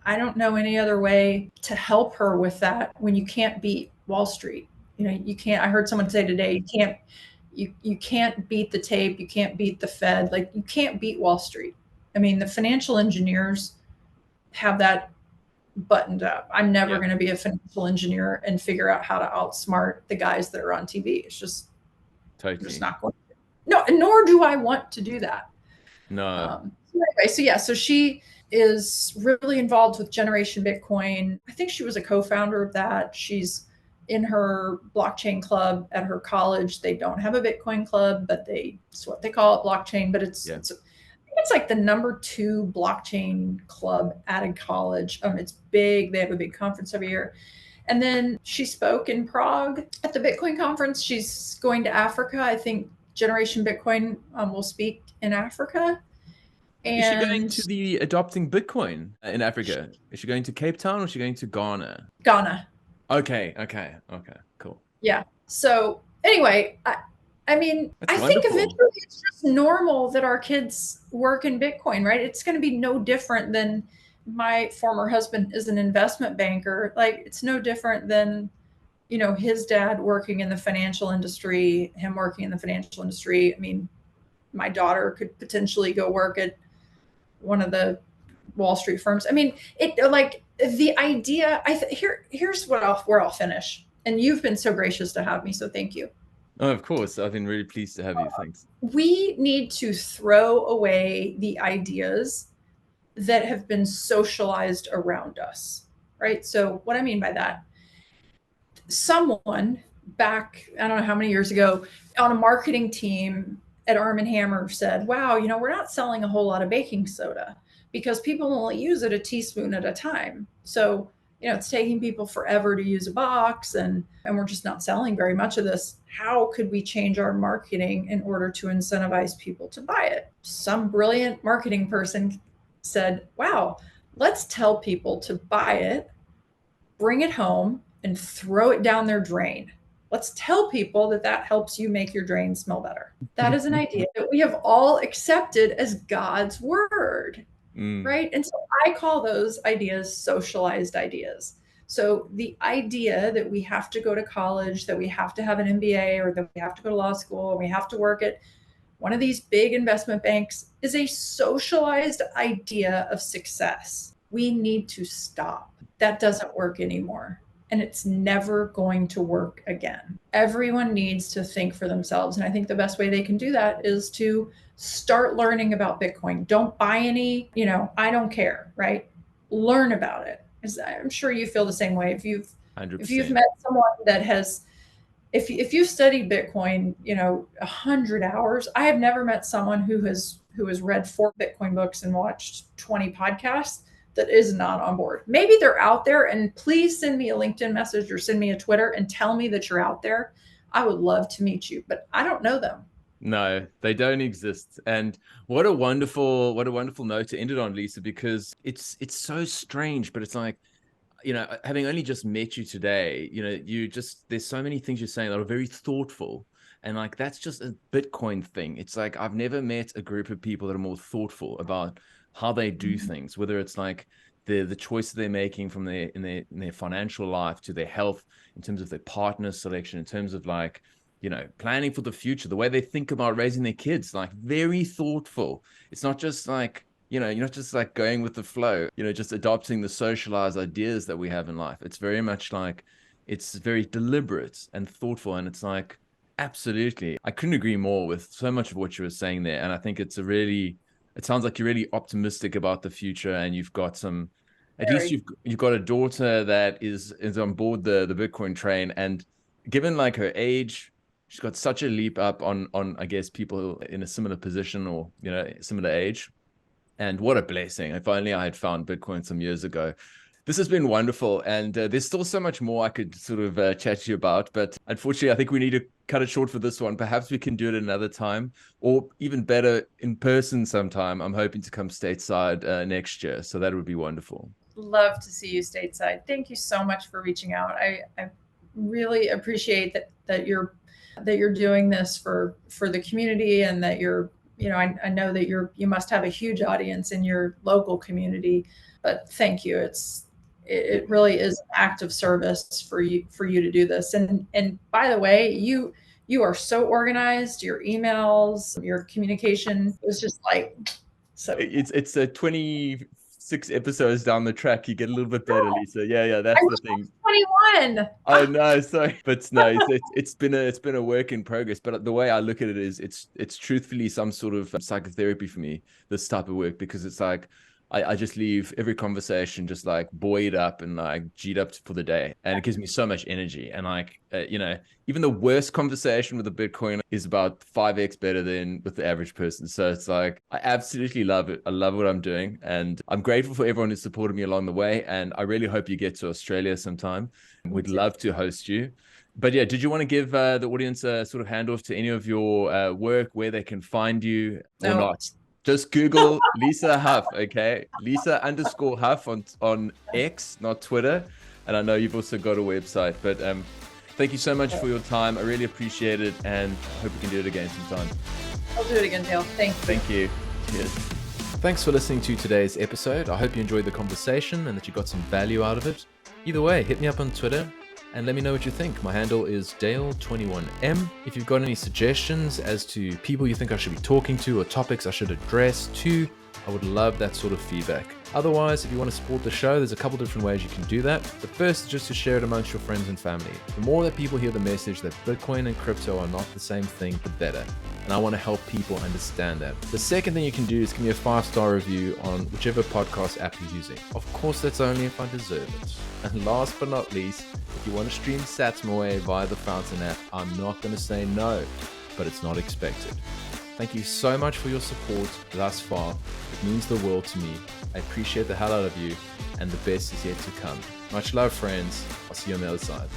I don't know any other way to help her with that when you can't beat Wall Street. You can't, I heard someone say today, you can't beat the tape. You can't beat the Fed. Like, you can't beat Wall Street. I mean, the financial engineers have that buttoned up. I'm never going to be a financial engineer and figure out how to outsmart the guys that are on TV. It's just, just not going to. No, nor do I want to do that. No. So she is really involved with Generation Bitcoin. I think she was a co-founder of that. She's in her blockchain club at her college. They don't have a Bitcoin club, but it's what they call it, blockchain. But it's like the number 2 blockchain club at a college. It's big. They have a big conference every year. And then she spoke in Prague at the Bitcoin conference. She's going to Africa. I think Generation Bitcoin will speak in Africa. And is she going to the adopting Bitcoin in Africa? Is she going to Cape Town or is she going to Ghana? Ghana. Okay, cool. Yeah. So anyway, I mean, I think eventually it's just normal that our kids work in Bitcoin, right? It's going to be no different than my former husband is an investment banker. Like, it's no different than, his dad working in the financial industry, him working in the financial industry. I mean, my daughter could potentially go work at one of the Wall Street firms. I mean, it like the idea. Here's where I'll finish. And you've been so gracious to have me, so thank you. Oh, of course. I've been really pleased to have you. Thanks. We need to throw away the ideas that have been socialized around us, right? So what I mean by that, someone back, I don't know how many years ago, on a marketing team at Arm & Hammer said, wow, we're not selling a whole lot of baking soda because people only use it a teaspoon at a time. So, it's taking people forever to use a box and we're just not selling very much of this. How could we change our marketing in order to incentivize people to buy it? Some brilliant marketing person said, wow, let's tell people to buy it, bring it home, and throw it down their drain. Let's tell people that helps you make your drain smell better. That is an idea that we have all accepted as God's word, right? And so I call those ideas socialized ideas. So the idea that we have to go to college, that we have to have an MBA, or that we have to go to law school, and we have to work at one of these big investment banks is a socialized idea of success. We need to stop. That doesn't work anymore. And it's never going to work again. Everyone needs to think for themselves. And I think the best way they can do that is to start learning about Bitcoin. Don't buy any, I don't care, right? Learn about it. I'm sure you feel the same way. If you've 100%. met someone that has, if you've studied Bitcoin, 100 hours, I have never met someone who has read 4 Bitcoin books and watched 20 podcasts that is not on board. Maybe they're out there, and please send me a LinkedIn message or send me a Twitter and tell me that you're out there. I would love to meet you, but I don't know them. No, they don't exist. And what a wonderful note to end it on, Lisa, because it's so strange, but it's like, having only just met you today, there's so many things you're saying that are very thoughtful. And like, that's just a Bitcoin thing. It's like, I've never met a group of people that are more thoughtful about how they do things, whether it's like the choices they're making from in their financial life to their health, in terms of their partner selection, in terms of like, planning for the future, the way they think about raising their kids, like very thoughtful. It's not just like, you're not just like going with the flow, just adopting the socialized ideas that we have in life. It's very much like, it's very deliberate and thoughtful. And it's like, absolutely, I couldn't agree more with so much of what you were saying there. And I think it sounds like you're really optimistic about the future, and you've got at least you've got a daughter that is on board the Bitcoin train. And given like her age, she's got such a leap up on I guess people in a similar position or similar age. And what a blessing! If only I had found Bitcoin some years ago. This has been wonderful, and there's still so much more I could sort of chat to you about, but unfortunately, I think we need to cut it short for this one. Perhaps we can do it another time, or even better, in person sometime. I'm hoping to come stateside next year, so that would be wonderful. Love to see you stateside. Thank you so much for reaching out. I really appreciate that you're doing this for the community, and that you're, I know that you must have a huge audience in your local community, but thank you. It really is an act of service for you to do this. And by the way, you are so organized. Your emails, your communication is just like, so it's a 26 episodes down the track. You get a little bit better, Lisa. Yeah, that's the thing. 21. Oh no, sorry, but no, it's been a work in progress. But the way I look at it is, it's truthfully some sort of psychotherapy for me, this type of work, because it's like, I just leave every conversation just like buoyed up and like G'd up for the day. And it gives me so much energy. And like, even the worst conversation with a Bitcoin is about 5x better than with the average person. So it's like, I absolutely love it. I love what I'm doing. And I'm grateful for everyone who supported me along the way. And I really hope you get to Australia sometime. We'd love to host you. But yeah, did you want to give the audience a sort of handoff to any of your work, where they can find you or not? Just Google Lisa Hough, okay? Lisa_Hough on X, not Twitter. And I know you've also got a website. But thank you so much for your time. I really appreciate it, and hope we can do it again sometime. I'll do it again, Dale. Thank you. Cheers. Thanks for listening to today's episode. I hope you enjoyed the conversation and that you got some value out of it. Either way, hit me up on Twitter and let me know what you think. My handle is Dale21M. If you've got any suggestions as to people you think I should be talking to or topics I should address too, I would love that sort of feedback. Otherwise, if you want to support the show, there's a couple different ways you can do that. The first is just to share it amongst your friends and family. The more that people hear the message that Bitcoin and crypto are not the same thing, the better. And I want to help people understand that. The second thing you can do is give me a 5-star review on whichever podcast app you're using. Of course, that's only if I deserve it. And last but not least, if you want to stream sats my way via the Fountain app, I'm not going to say no, but it's not expected. Thank you so much for your support thus far. It means the world to me. I appreciate the hell out of you, and the best is yet to come. Much love, friends. I'll see you on the other side.